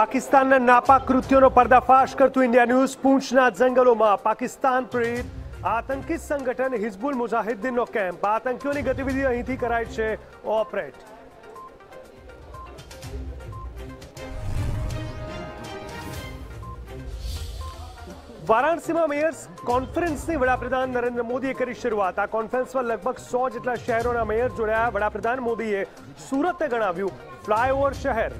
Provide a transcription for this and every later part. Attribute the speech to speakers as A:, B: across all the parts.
A: પાકિસ્તાનના નાપાક કૃત્યોનો પર્દાફાશ કરતું ઇન્ડિયા ન્યૂઝ પૂંછના જંગલોમાં પાકિસ્તાન પ્રેરિત આતંકી સંગઠન હિઝબુલ મુજાહિદ્દીનનો કેમ્પ આતંકીઓની ગતિવિધિ અહીંથી કરાય છે ઓપરેટ। વારાણસીમાં મેયર્સ કોન્ફરન્સની વડાપ્રધાન નરેન્દ્ર મોદીએ કરી શરૂઆત। આ કોન્ફરન્સમાં લગભગ 100 જેટલા શહેરોના મેયર જોડાયા। વડાપ્રધાન મોદીએ સુરતને ગણાવ્યું ફ્લાયઓવર શહેર।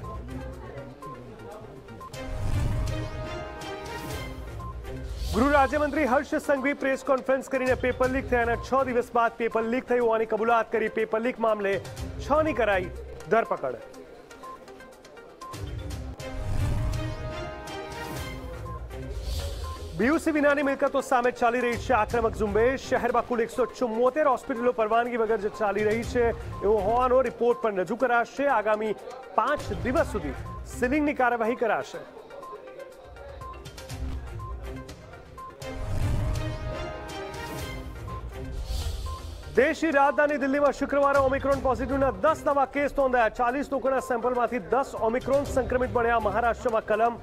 A: ગૃહ રાજ્યમંત્રી હર્ષ સંઘવી પ્રેસ કોન્ફરન્સ કરીને પેપર લીક થયાના 6 દિવસ બાદ પેપર લીક થયું હોવાની કબૂલાત કરી। પેપર લીક મામલે 6ની કરાઈ ધરપકડ। બીયુસી વિનાની મિલકતો સામે ચાલી રહી છે આક્રમક ઝુંબેશ। શહેરમાં કુલ 174 હોસ્પિટલો પરવાનગી વગર ચાલી રહી છે એવો હોવાનો રિપોર્ટ પણ રજૂ કરાશે। આગામી 5 દિવસ સુધી સીલિંગની કાર્યવાહી કરાશે। દેશની રાજધાની દિલ્હીમાં શુક્રવારે ઓમિક્રોન પોઝિટિવના 10 નવા કેસ નોંધાયા। 40 લોકોના સેમ્પલમાંથી 10 ઓમિક્રોન સંક્રમિત મળ્યા। મહારાષ્ટ્રમાં કલમ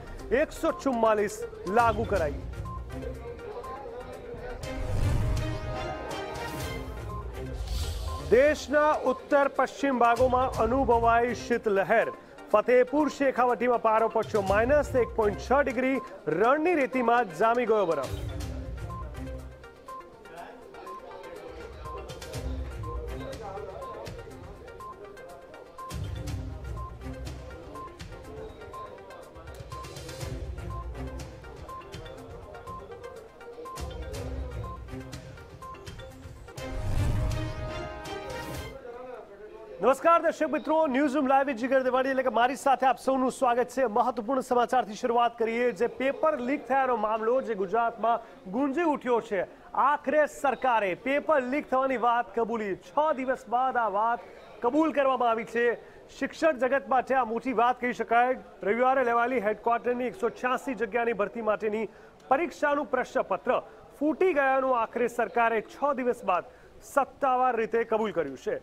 A: 144 લાગુ કરાઈ। દેશના ઉત્તર પશ્ચિમ ભાગોમાં અનુભવાઈ શીતલહેર। ફતેહપુર શેખાવટીમાં પારો પહોંચ્યો -1.6 ડિગ્રી। રણની રેતીમાં જામી ગયો બરફ। નમસ્કાર દર્શક મિત્રો, ન્યૂઝ રૂમ લાઈવ જીગર દેવાડી એટલે કે મારી સાથે આપ સૌનું સ્વાગત છે। મહત્વપૂર્ણ સમાચારથી શરૂઆત કરીએ। જે પેપર લીક થયાનો મામલો જે ગુજરાતમાં ગુંજી ઉઠ્યો છે। આખરે સરકારે પેપર લીક થવાની વાત કબૂલી। 6 દિવસ બાદ આ વાત કબૂલ કરવામાં આવી છે। શિક્ષણ જગત માટે આ મોટી વાત કહી શકાય। રવિવારે લેવાયેલી હેડક્વાર્ટરની 186 જગ્યાની ભરતી માટેની પરીક્ષાનું પ્રશ્નપત્ર ફૂટી ગયાનું આખરે સરકારે 6 દિવસ બાદ સત્તાવાર રીતે કબૂલ કર્યું છે।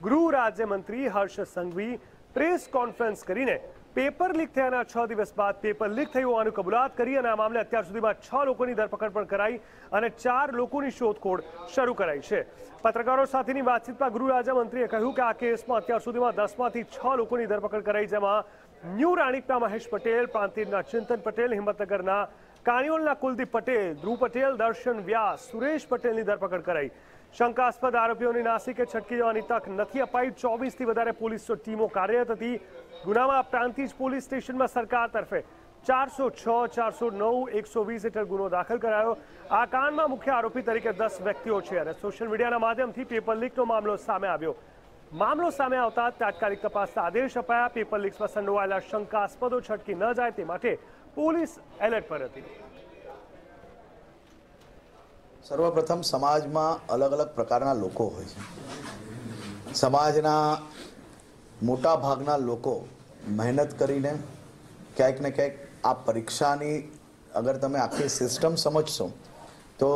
A: ગૃહ રાજ્યમંત્રી હર્ષ સંઘવી પ્રેસ કોન્ફરન્સ કરીને પેપર લીક થયાના 6 દિવસ બાદ પેપર લીક થયું હોવાની કબૂલાત કરી અને આ મામલે અત્યાર સુધીમાં 6 લોકોની ધરપકડ પણ કરાઈ અને 4 લોકોની શોધખોળ શરૂ કરાઈ છે। પત્રકારો સાથેની વાતચીતમાં ગૃહ રાજ્યમંત્રીએ કહ્યું કે આ કેસમાં અત્યાર સુધીમાં 10માંથી 6 લોકોની ધરપકડ કરાઈ, જેમાં ન્યૂ રાણીપના મહેશ પટેલ, પ્રાંતિજના ચિંતન પટેલ, હિંમતનગરના કાણિયોલના કુલદીપ પટેલ, ધ્રુવ પટેલ, દર્શન વ્યાસ, સુરેશ પટેલની ધરપકડ કરાઈ। શંકાસ્પદ આરોપીઓની નાસિકે છટકી જવાની તક નથી અપાઈ। 24થી વધારે પોલીસ ટીમો કાર્યરત હતી। ગુનામાં પ્રાંતિજ પોલીસ સ્ટેશનમાં સરકાર તરફે 406, 409, 120 હેઠળ ગુનો દાખલ કરાયો। આ કાંડમાં મુખ્ય આરોપી તરીકે 10 વ્યક્તિઓ છે અને સોશિયલ મીડિયાના માધ્યમથી પેપર લીકનો મામલો સામે આવ્યો। મામલો સામે આવતા તાત્કાલિક તપાસના આદેશ અપાયા। પેપર લીક્સમાં સંડોવાયેલા શંકાસ્પદો છટકી ન જાય તે માટે પોલીસ એલર્ટ પર હતી।
B: સર્વપ્રથમ સમાજમાં અલગ અલગ પ્રકારના લોકો હોય છે। સમાજના મોટા ભાગના લોકો મહેનત કરીને ક્યાંક ને ક્યાંક આ પરીક્ષાની અગર તમે આખી સિસ્ટમ સમજશો તો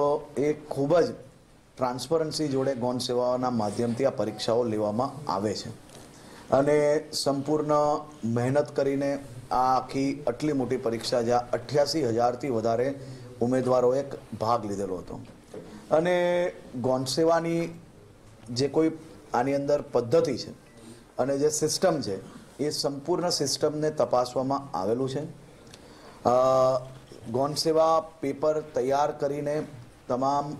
B: એ ખૂબ જ ટ્રાન્સપરન્સી જોડે ગૌણ સેવાઓના માધ્યમથી આ પરીક્ષાઓ લેવામાં આવે છે અને સંપૂર્ણ મહેનત કરીને આ આખી આટલી મોટી પરીક્ષા જ્યાં 88,000થી વધારે ઉમેદવારોએ ભાગ લીધેલો હતો અને ગૌણ સેવાની જે કોઈ આની અંદર પદ્ધતિ છે અને જે સિસ્ટમ છે એ સંપૂર્ણ સિસ્ટમને તપાસવામાં આવેલું છે। ગૌણ સેવા પેપર તૈયાર કરીને તમામ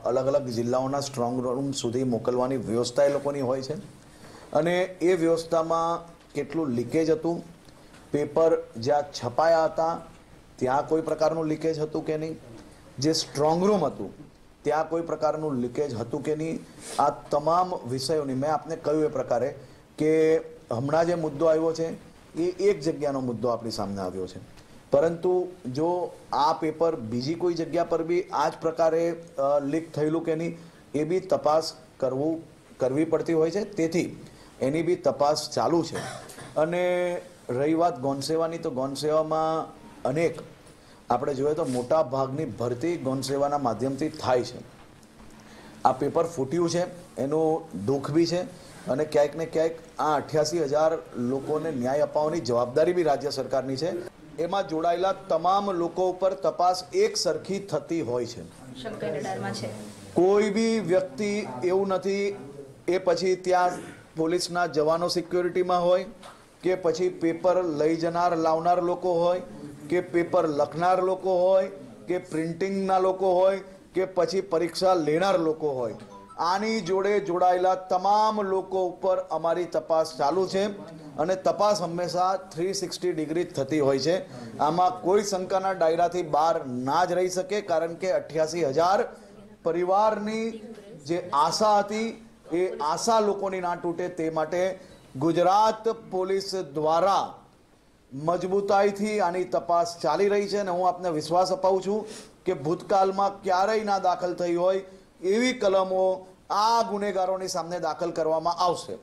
B: અલગ અલગ જિલ્લાઓના સ્ટ્રોંગ રૂમ સુધી મોકલવાની વ્યવસ્થા એ લોકોની હોય છે અને એ વ્યવસ્થામાં કેટલું લીકેજ હતું, પેપર જ્યાં છપાયા હતા ત્યાં કોઈ પ્રકારનું લીકેજ હતું કે નહીં, જે સ્ટ્રોંગ રૂમ હતું ત્યાં કોઈ પ્રકારનું લીકેજ હતું કે નહીં, આ તમામ વિષયોની મેં આપને કહ્યું એ પ્રકારે કે હમણાં જે મુદ્દો આવ્યો છે એ એક જગ્યાનો મુદ્દો આપણી સામે આવ્યો છે, પરંતુ જો આ પેપર બીજી કોઈ જગ્યા પર બી આ જ પ્રકારે લીક થયેલું કે નહીં એ બી તપાસ કરવી પડતી હોય છે। તેથી એની બી તપાસ ચાલુ છે। અને રહી વાત ગૌણ સેવાની, તો ગૌણ સેવામાં અનેક આપણે જોઈએ તો મોટા ભાગની ભરતી ગૌણ સેવાના માધ્યમથી થાય છે। આ પેપર ફૂટ્યું છે એનું દુઃખ બી છે અને ક્યાંક ને ક્યાંક આ 88,000 લોકોને ન્યાય અપાવવાની જવાબદારી બી રાજ્ય સરકારની છે. એમાં જોડાયેલા તમામ લોકો ઉપર તપાસ એક સરખી થતી હોય છે. કોઈ બી વ્યક્તિ એવું નથી એ પછી ત્યાં પોલીસના જવાનો સિક્યોરિટીમાં હોય કે પછી પેપર લઈ જનાર લાવનાર લોકો હોય કે પેપર લખનાર લોકો હોય કે પ્રિન્ટિંગના લોકો હોય કે પછી પરીક્ષા લેનાર લોકો હોય. આની જોડે જોડાયેલા તમામ લોકો ઉપર અમારી તપાસ ચાલુ છે અને તપાસ હંમેશા 360 ડિગ્રી થતી હોય છે. આમાં કોઈ શંકાના દાયરાથી બહાર ના જ રહી શકે, કારણ કે 88,000 પરિવારની જે આશા હતી એ આશા લોકોની ના તૂટે તે માટે ગુજરાત પોલીસ દ્વારા મજબૂતાઈથી આની તપાસ ચાલી રહી છે અને હું આપને વિશ્વાસ અપાવું છું કે ભૂતકાળમાં ક્યારેય ના દાખલ થઈ હોય એવી કલમો આ ગુનેગારોની સામે દાખલ કરવામાં આવશે.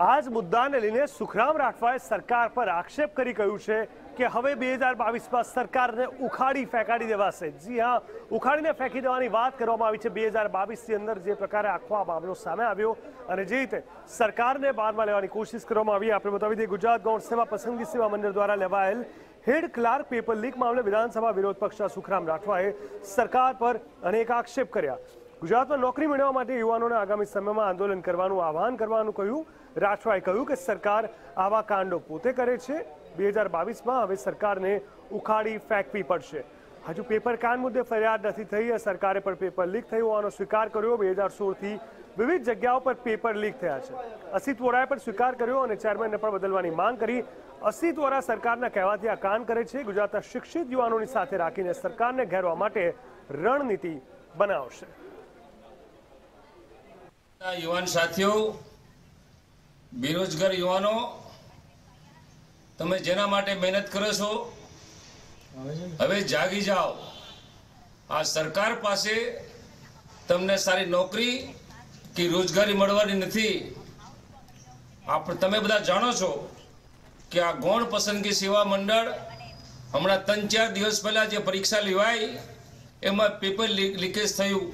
A: આ જ મુદ્દાને લઈને સુખરામ રાઠવાએ સરકાર પર આક્ષેપ કરી કહ્યું છે કે હવે 2022માં સરકારને ઉખાડી ફેંકાડી દેવાશે. જી હા, ઉખાડીને ફેંકી દેવાની વાત કરવામાં આવી છે. 2022ની અંદર જે પ્રકારે આખો આ મામલો સામે આવ્યો અને જે રીતે સરકારને બારમાં લેવાની કોશિશ કરવામાં આવી. આપણે બતાવી દઈએ, ગુજરાત ગૌણ સેવા પસંદગી સેવા મંડળ દ્વારા લેવાયેલ હેડ ક્લાર્ક પેપર લીક મામલે વિધાનસભા વિરોધ પક્ષના સુખરામ રાઠવાએ સરકાર પર અનેક આક્ષેપ કર્યા. ગુજરાતમાં નોકરી મેળવવા માટે યુવાનોને આગામી સમયમાં આંદોલન કરવાનું આહવાન કરવાનું કહ્યું. રાઠવાએ કહ્યું કે સરકાર આવા કાંડો પોતે કરે છે. 2022માં હવે સરકારને ઉખાડી ફેંકવી પડશે. હજુ પેપર કાન મુદ્દે ફરિયાદ નથી થઈ. સરકારે પણ પેપર લીક થયું હોવાનો સ્વીકાર કર્યો. 2016થી વિવિધ જગ્યાઓ પર પેપર લીક થયા છે. અસિત વોરાએ પણ સ્વીકાર કર્યો અને ચેરમેનને પણ બદલવાની માંગ કરી. અસિત વોરા સરકારના કહેવાથી આ કામ કરે છે. ગુજરાતના શિક્ષિત યુવાનોની સાથે રાખીને સરકારને ઘેરવા માટે રણનીતિ બનાવશે.
C: યુવાન સાથીઓ, બેરોજગાર યુવાનો, તમે જેના માટે મહેનત કરો છો હવે જાગી જાઓ. આ સરકાર પાસે તમને સારી નોકરી કે રોજગારી મળવાની નથી. તમે બધા જાણો છો કે આ ગૌણ પસંદગી સેવા મંડળ હમણાં 3-4 દિવસ પહેલા જે પરીક્ષા લેવાઈ એમાં પેપર લીકેજ થયું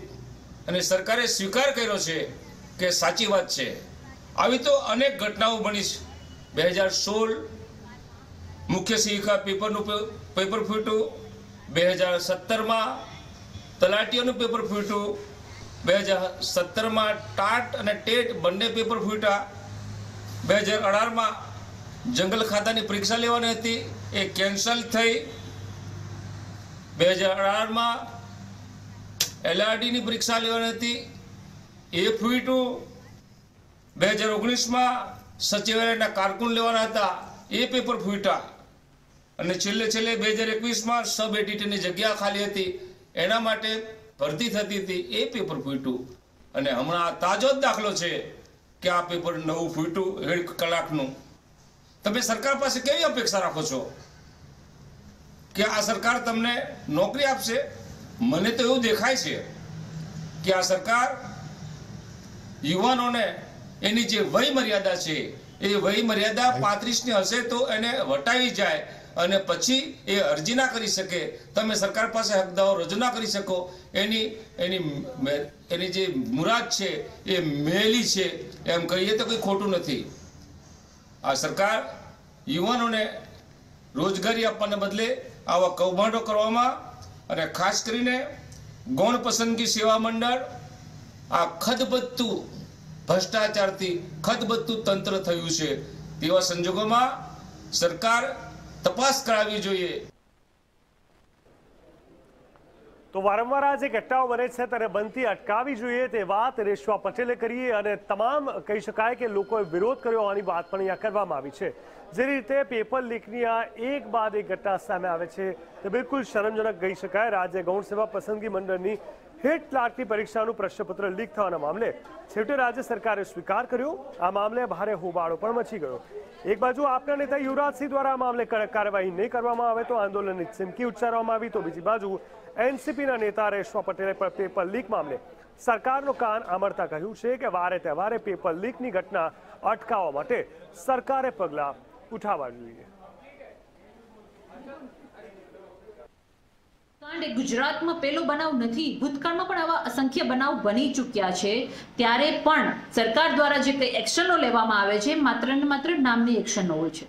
C: અને સરકારે સ્વીકાર કર્યો છે કે સાચી વાત છે. આવી તો અનેક ઘટનાઓ બની છે. 2016 મુખ્ય શિક્ષિકા પેપર ફૂટ્યું, 2017માં તલાટીઓનું પેપર ફૂટ્યું, 2017માં ટાટ અને ટેટ બંને પેપર ફૂટ્યા, 2018માં જંગલ ખાતાની પરીક્ષા લેવાની હતી એ કેન્સલ થઈ, 2018માં LRDની પરીક્ષા લેવાની હતી એ ફૂટ્યું, 2019માં સચિવાલયના કારકુન લેવાના હતા એ પેપર ફૂટ્યા અને છેલ્લે 2021માં સબ એડિટરની જગ્યા ખાલી હતી એના માટે ભરતી થતી હતી એ પેપર ફૂટ્યું. અને હમણાં તાજો જ દાખલો છે કે આ પેપર નવું ફૂટ્યું 1 કલાકનું. તમે સરકાર પાસે કેવી અપેક્ષા રાખો છો કે આ સરકાર તમને નોકરી આપશે? મને તો એવું દેખાય છે કે આ સરકાર યુવાનોને એની જે વય મર્યાદા છે એ વય મર્યાદા 35ની હશે તો એને વટાવી જાય અને પછી એ અરજી ના કરી શકે, તમે સરકાર પાસે હક દાવો રજૂ ના કરી શકો. એની જે મુરાદ છે એ મેલી છે એમ કહીએ તો કંઈ ખોટું નથી. આ સરકાર યુવાનોને રોજગારી આપવાને બદલે આવા કૌભાંડો કરવામાં અને ખાસ કરીને ગૌણ પસંદગી સેવા મંડળ આ ખદબદતું ભ્રષ્ટાચારથી ખદબદતું તંત્ર થયું છે. તેવા સંજોગોમાં સરકાર તપાસ કરાવવી જોઈએ.
A: તો વારંવાર આ જે ઘટનાઓ બને છે તેને બનતી અટકાવવી જોઈએ તે વાત રેશવા પટેલે કરી અને તમામ કહી શકાય કે લોકોએ વિરોધ કર્યો હોવાની વાત પણ અહીંયા કરવામાં આવી છે. જે રીતે પેપર લીકની આ એક બાદ એક ઘટના સામે આવે છે તે બિલકુલ શરમજનક કહી શકાય. રાજ્ય ગૌણ સેવા પસંદગી મંડળની હેડ ક્લાર્કની પરીક્ષાનું પ્રશ્નપત્ર લીક થવાના મામલે છેવટે રાજ્ય સરકારે સ્વીકાર કર્યો. આ મામલે ભારે હોબાળો પણ મચી ગયો. એક બાજુ આપના નેતા યુવરાજસિંહ દ્વારા આ મામલે કડક કાર્યવાહી નહીં કરવામાં આવે તો આંદોલનની ચીમકી ઉચ્ચારવામાં આવી, તો બીજી બાજુ એનસીપીના નેતા રેશવા પટેલે પણ પેપર લીક મામલે સરકારનો કાન આમરતા કહ્યું છે કે વારે તહેવારે પેપર લીકની ઘટના અટકાવવા માટે સરકારે પગલાં ઉઠાવવા જોઈએ.
D: તો ગુજરાતમાં પહેલો બનાવ નથી, ભૂતકાળમાં પણ આવા અસંખ્ય બનાવ બની ચૂક્યા છે. ત્યારે પણ સરકાર દ્વારા જે કંઈ એક્શનો લેવામાં આવે છે માત્ર ને માત્ર નામની એક્શનો હોય છે.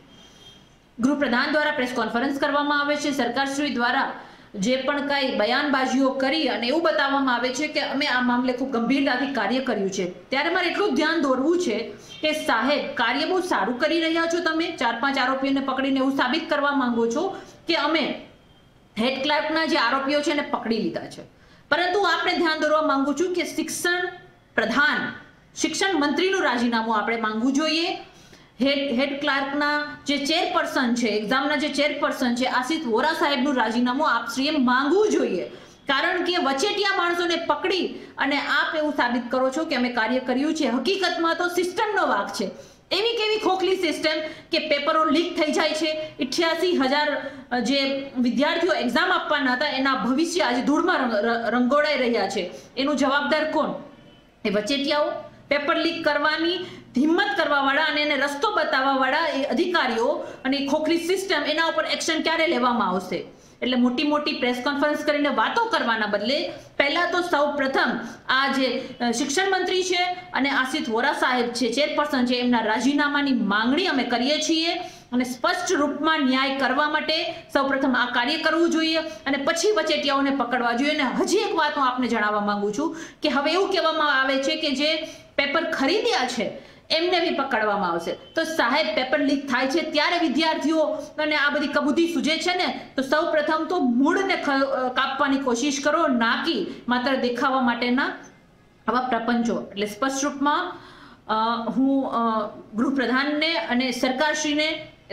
D: ગૃહપ્રધાન દ્વારા પ્રેસ કોન્ફરન્સ કરવામાં આવે છે, સરકારશ્રી દ્વારા જે પણ કાંઈ બયાનબાજીઓ કરી અને એવું બતાવવામાં આવે છે કે અમે આ મામલે ખૂબ ગંભીરતાથી કાર્ય કર્યું છે. ત્યારે મારે એટલું ધ્યાન દોરવું છે કે સાહેબ, કાર્ય બહુ સારું કરી રહ્યા છો તમે, 4-5 આરોપીઓને પકડીને એવું સાબિત કરવા માંગો છો કે અમે હેડ ક્લાર્કના જે આરોપીઓ છે એને પકડી લીધા છે. પરંતુ આપણે ધ્યાન દોરવા માંગુ છું કે શિક્ષણ મંત્રીનું રાજીનામું આપણે માંગવું જોઈએ. હેડ ક્લાર્કના જે ચેરપર્સન છે, એક્ઝામના જે ચેરપર્સન છે આશિષ વોરા સાહેબનું રાજીનામું આપશ્રીએ માંગવું જોઈએ. કારણ કે વચેટિયા માણસોને પકડી અને આપ એવું સાબિત કરો છો કે અમે કાર્ય કર્યું છે. હકીકતમાં તો સિસ્ટમનો વાંક છે. એવી કેવી ખોખલી સિસ્ટમ કે પેપરો લીક થઈ જાય છે. 88,000 જે વિદ્યાર્થીઓ એક્ઝામ આપવાના હતા એના ભવિષ્ય આજે ધૂળમાં રંગોળાઈ રહ્યા છે. એનું જવાબદાર કોણ? એ વચેટિયાઓ, પેપર લીક કરવાની હિંમત કરવાવાળા અને એને રસ્તો બતાવવાવાળા એ અધિકારીઓ અને ખોખલી સિસ્ટમ. એના ઉપર એક્શન ક્યારે લેવામાં આવશે? એટલે મોટી મોટી પ્રેસ કોન્ફરન્સ કરીને વાતો કરવાના બદલે પહેલા તો સૌ પ્રથમ આ જે શિક્ષણ મંત્રી છે અને આશિષ વોરા સાહેબ છે, ચેરપર્સન છે, એમના રાજીનામાની માંગણી અમે કરીએ છીએ. અને સ્પષ્ટ રૂપમાં ન્યાય કરવા માટે સૌપ્રથમ આ કાર્ય કરવું જોઈએ અને પછી વચેટિયાઓને પકડવા જોઈએ. અને હજી એક વાત હું આપને જણાવવા માંગુ છું કે હવે એવું કહેવામાં આવે છે કે જે પેપર ખરીદ્યા છે એમને બી પકડવામાં આવશે. તો સાહેબ, પેપર લીક થાય છે ત્યારે વિદ્યાર્થીઓ અને આ બધી કબૂતી સૂજે છે ને, તો સૌ પ્રથમ તો મૂળને કાપવાની કોશિશ કરો, નાકી માત્ર દેખાવા માટેના આવા પ્રપંચો. એટલે સ્પષ્ટ રૂપમાં હું ગૃહપ્રધાનને અને સરકારશ્રીને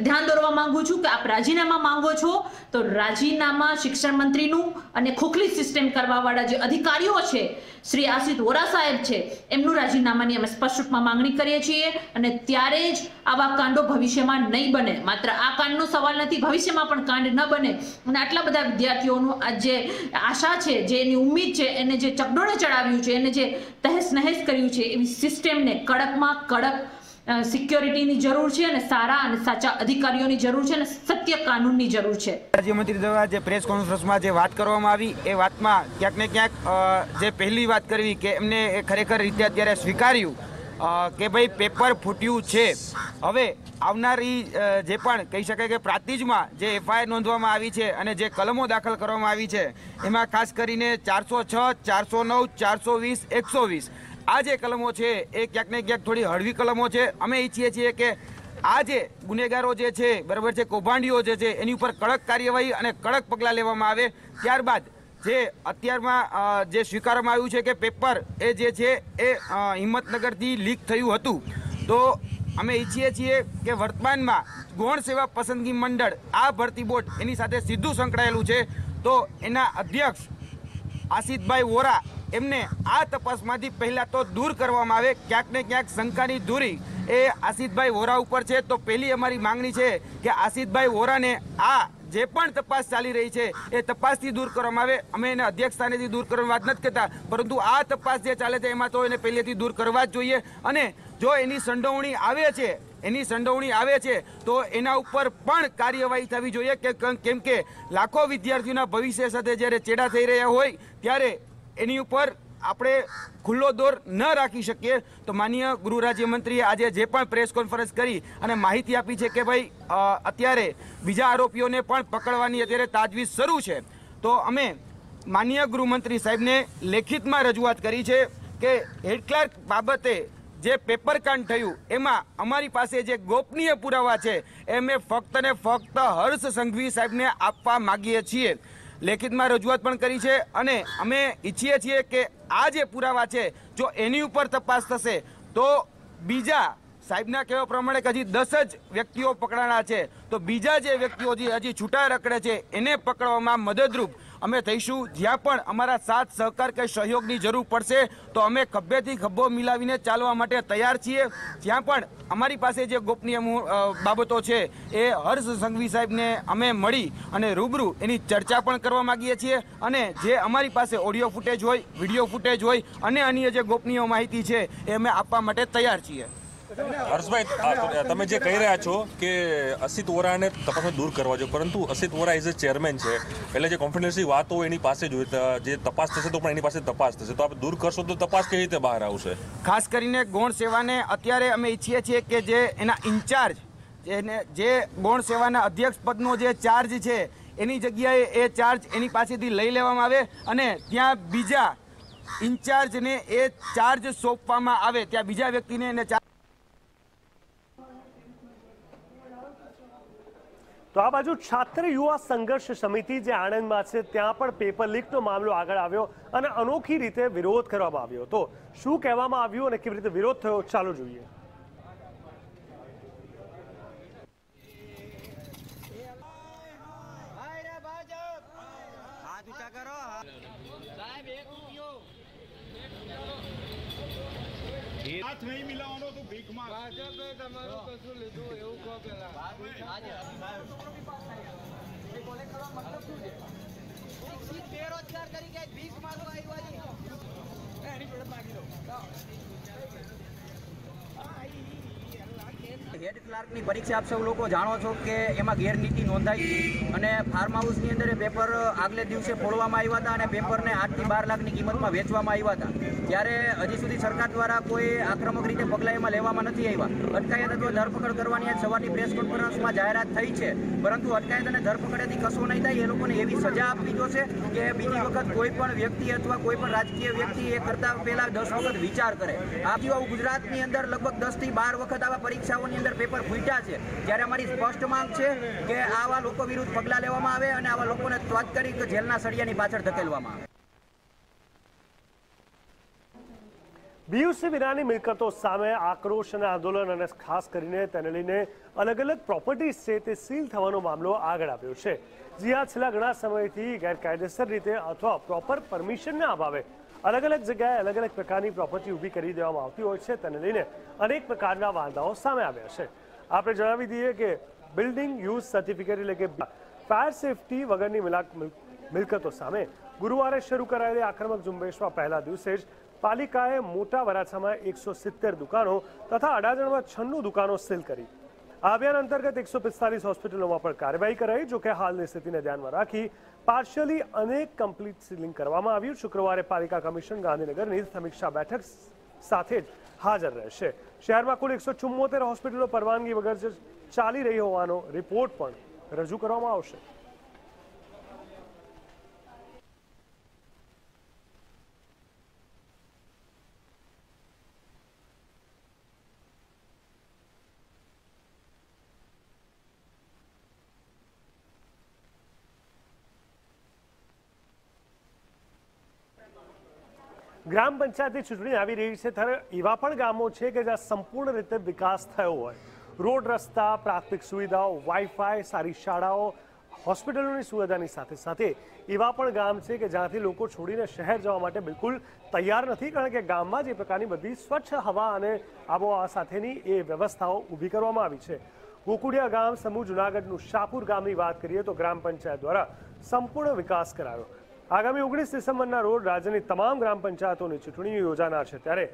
D: ધ્યાન દોરવા માંગુ છું કે આપ રાજીનામા માંગો છો તો રાજીનામા શિક્ષણ મંત્રીનું અને ખોખલી સિસ્ટમ કરવાવાળા જે અધિકારીઓ છે, શ્રી આશિષ વોરા સાહેબ છે, એમનું રાજીનામાની અમે સ્પષ્ટ રૂપમાં માંગણી કરીએ છીએ. અને ત્યારે જ આવા કાંડો ભવિષ્યમાં નહીં બને. માત્ર આ કાંડનો સવાલ નથી, ભવિષ્યમાં પણ કાંડ ન બને. અને આટલા બધા વિદ્યાર્થીઓનું આ જે આશા છે, જે એની ઉમ્મીદ છે, એને જે ચકડોળે ચડાવ્યું છે, એને જે તહેસ નહેસ કર્યું છે, એવી સિસ્ટમને કડકમાં કડક સિક્યોરિટીની જરૂર છે અને સારા અને સાચા અધિકારીઓની જરૂર છે અને સત્ય કાનૂનની જરૂર છે.
E: રાજ્યમંત્રી દ્વારા જે પ્રેસ કોન્ફરન્સમાં જે વાત કરવામાં આવી એ વાતમાં ક્યાંક ને ક્યાંક જે પહેલી વાત કરવી કે એમને એ ખરેખર રીતે અત્યારે સ્વીકાર્યું કે ભાઈ પેપર ફૂટ્યું છે. હવે આવનારી જે પણ કહી શકાય કે પ્રાતિજમાં જે એફઆઈઆર નોંધવામાં આવી છે અને જે કલમો દાખલ કરવામાં આવી છે એમાં ખાસ કરીને 406, 409, 420, 120 આ જે કલમો છે એ ક્યાંક ને ક્યાંક થોડી હળવી કલમો છે. અમે ઈચ્છીએ છીએ કે આ જે ગુનેગારો જે છે, બરાબર છે, કૌભાંડીઓ જે છે એની ઉપર કડક કાર્યવાહી અને કડક પગલાં લેવામાં આવે. ત્યારબાદ જે અત્યારમાં જે સ્વીકારવામાં આવ્યું છે કે પેપર એ જે છે એ હિંમતનગરથી લીક થયું હતું, તો અમે ઈચ્છીએ છીએ કે વર્તમાનમાં ગૌણ સેવા પસંદગી મંડળ આ ભરતી બોર્ડ એની સાથે સીધું સંકળાયેલું છે, તો એના અધ્યક્ષ આશિષભાઈ વોરા એમને આ તપાસમાંથી પહેલાં તો દૂર કરવામાં આવે. ક્યાંક ને ક્યાંક શંકાની દૂરી એ આશિષભાઈ વોરા ઉપર છે. તો પહેલી અમારી માંગણી છે કે આશિષભાઈ વોરાને આ જે પણ તપાસ ચાલી રહી છે એ તપાસથી દૂર કરવામાં આવે. અમે એને અધ્યક્ષ સ્થાનેથી દૂર કરવાની વાત નથી કરતા, પરંતુ આ તપાસ જે ચાલે છે એમાં તો એને પહેલેથી દૂર કરવા જ જોઈએ. અને જો એની સંડોવણી આવે છે તો એના ઉપર પણ કાર્યવાહી થવી જોઈએ. કેમ કે લાખો વિદ્યાર્થીઓના ભવિષ્ય સાથે જ્યારે ચેડા થઈ રહ્યા હોય ત્યારે એની ઉપર આપણે ખુલ્લો દોર ન રાખી શકીએ. તો માનનીય ગૃહ રાજ્યમંત્રીએ આજે જે પણ પ્રેસ કોન્ફરન્સ કરી અને માહિતી આપી છે કે ભાઈ અત્યારે બીજા આરોપીઓને પણ પકડવાની અત્યારે તાજવીજ શરૂ છે. તો અમે માનનીય ગૃહમંત્રી સાહેબને લેખિતમાં રજૂઆત કરી છે કે હેડ ક્લાર્ક બાબતે જે પેપરકાંડ થયું એમાં અમારી પાસે જે ગોપનીય પુરાવા છે એ અમે ફક્ત ને ફક્ત હર્ષ સંઘવી સાહેબને આપવા માગીએ છીએ. લેખિતમાં રજૂઆત પણ કરી છે અને અમે ઈચ્છીએ છીએ કે આ જે પુરાવા છે જો એની ઉપર તપાસ થશે તો બીજા સાહેબના કહેવા પ્રમાણે હજી 10 જ વ્યક્તિઓ પકડાણા છે, તો બીજા જે વ્યક્તિઓ હજી છૂટા રખડે છે એને પકડવામાં મદદરૂપ અમે થઈશું. જ્યાં પણ અમારા સાથ સહકાર કે સહયોગની જરૂર પડશે તો અમે ખભેથી ખભો મિલાવીને ચાલવા માટે તૈયાર છીએ. જ્યાં પણ અમારી પાસે જે ગોપનીય બાબતો છે એ હર્ષ સંઘવી સાહેબને અમે મળી અને રૂબરૂ એની ચર્ચા પણ કરવા માગીએ છીએ. અને જે અમારી પાસે ઓડિયો ફૂટેજ હોય, વિડીયો ફૂટેજ હોય અને અન્ય જે ગોપનીય માહિતી છે એ અમે આપવા માટે તૈયાર છીએ.
F: હર્ષભાઈ, તમે જે કહી રહ્યા છો કે અસિત વોરાને તપાસમાં દૂર કરવા જોઈએ, પરંતુ Asit Vora as a chairman છે, એટલે જે કોન્ફિડન્સની વાત હોય એની પાસે જ હોય, જે તપાસ થશે તો પણ એની પાસે તપાસ થશે, તો આપણે દૂર કરશો તો તપાસ કેવી રીતે બહાર આવશે?
E: ખાસ કરીને ગૌણ સેવાને અત્યારે અમે ઈચ્છીએ છીએ કે જે એના ઇન્ચાર્જ જે ગૌણ સેવાના અધ્યક્ષ પદનો જે ચાર્જ છે એની જગ્યાએ એ ચાર્જ એની પાસેથી લઈ લેવામાં આવે અને ત્યાં બીજા ઇન્ચાર્જને એ ચાર્જ સોંપવામાં આવે, ત્યાં બીજા વ્યક્તિને એને ચાર્જ.
A: તો આ બાજુ છાત્ર યુવા સંઘર્ષ સમિતિ જે આણંદમાં છે ત્યાં પણ પેપર લીકનો મામલો આગળ આવ્યો અને અનોખી રીતે વિરોધ કરવામાં આવ્યો. તો શું કહેવામાં આવ્યું અને કેવી રીતે વિરોધ થયો, ચાલો જોઈએ.
G: હાથ નહીં મિલાવવાનો તો ભીખ માંગ. ભાજપે તમારું કશું લીધું એવું કહો પેલા. બેરોજગાર તરીકે ભીખ માંગવા આવ્યા છે. એની જોડે માગી લો.
H: હેડ ક્લાર્કની પરીક્ષા આપ સૌ લોકો જાણો છો કે એમાં ગેરનીતિ નોંધાઈ અને ફાર્મ હાઉસની અંદર પેપર આગલે દિવસે ફોડવામાં આવ્યા હતા અને પેપરને 8 થી 12 લાખની કિંમતમાં વેચવામાં આવ્યા હતા. ત્યારે હજી સુધી સરકાર દ્વારા કોઈ આક્રમક રીતે પગલાં એમાં લેવામાં નથી આવ્યા. અટકાયત અથવા ધરપકડ કરવાની આજ સવારની પ્રેસ કોન્ફરન્સમાં જાહેરાત થઈ છે, પરંતુ અટકાયત અને ધરપકડથી કશું નહીં થાય. એ લોકોને એવી સજા આપવી જોશે કે બીજી વખત કોઈ પણ વ્યક્તિ અથવા કોઈ પણ રાજકીય વ્યક્તિ એ કરતા પહેલા 10 વખત વિચાર કરે. આ ગુજરાતની અંદર લગભગ 10 થી 12 વખત આવા પરીક્ષાઓની અંદર પેપર ફૂટ્યા છે. ત્યારે અમારી સ્પષ્ટ માંગ છે કે આવા લોકો વિરુદ્ધ પગલાં લેવામાં આવે અને આવા લોકોને તાત્કાલિક જેલના સળિયાની પાછળ ધકેલવામાં આવે.
A: બીયુસી વિનાની મિલકતો સામે આક્રોશ અને આંદોલન અને ખાસ કરીને તેને લઈને અલગ અલગ પ્રોપર્ટીઝ છે તે સીલ થવાનો મામલો આગળ આવ્યો છે. જ્યાં છેલ્લા ઘણા સમયથી ગેરકાયદેસર રીતે અથવા પ્રોપર પરમિશનના અભાવે અલગ અલગ જગ્યાએ અલગ અલગ પ્રકારની પ્રોપર્ટી ઊભી કરી દેવામાં આવતી હોય છે. તેને લઈને અનેક પ્રકારના વાંધાઓ સામે આવ્યા છે. આપણે જણાવી દઈએ કે બિલ્ડિંગ યુઝ સર્ટિફિકેટ એટલે કે ફાયર સેફટી વગરની મિલકતો સામે ગુરુવારે શરૂ કરાયેલી આક્રમક ઝુંબેશમાં પહેલા દિવસે જ પાલિકાએ મોટા વરાછામાં 170 દુકાનો તથા અડાજણમાં 96 દુકાનો સીલ કરી. આ અભિયાન અંતર્ગત 145 હોસ્પિટલોમાં પણ કાર્યવાહી કરાઈ. જોકે હાલની સ્થિતિને ધ્યાનમાં રાખી પાર્શિયલી અનેક કમ્પ્લીટ સીલિંગ કરવામાં આવ્યું. શુક્રવારે પાલિકા કમિશન ગાંધીનગરની સમીક્ષા બેઠક સાથે જ હાજર રહેશે. શહેરમાં કુલ 174 હોસ્પિટલો પરવાનગી વગર ચાલી રહી હોવાનો રિપોર્ટ પણ રજૂ કરવામાં આવશે. ગ્રામ પંચાયતની ચૂંટણી આવી રહી છે ત્યારે એવા પણ ગામો છે કે જ્યાં સંપૂર્ણ રીતે વિકાસ થયો હોય. રોડ, રસ્તા, પ્રાથમિક સુવિધાઓ, વાઈફાઈ, સારી શાળાઓ, હોસ્પિટલોની સુવિધાની સાથે સાથે એવા પણ ગામ છે કે જ્યાંથી લોકો છોડીને શહેર જવા માટે બિલકુલ તૈયાર નથી, કારણ કે ગામમાં જ એ પ્રકારની બધી સ્વચ્છ હવા અને આબોહવા સાથેની એ વ્યવસ્થાઓ ઊભી કરવામાં આવી છે. ગોકુડિયા ગામ સમૂહ જૂનાગઢનું શાહપુર ગામની વાત કરીએ તો ગ્રામ પંચાયત દ્વારા સંપૂર્ણ વિકાસ કરાયો. આગામી 19 ડિસેમ્બરના રોજ રાજ્યની તમામ ગ્રામ પંચાયતોની ચૂંટણી યોજાનાર છે. ત્યારે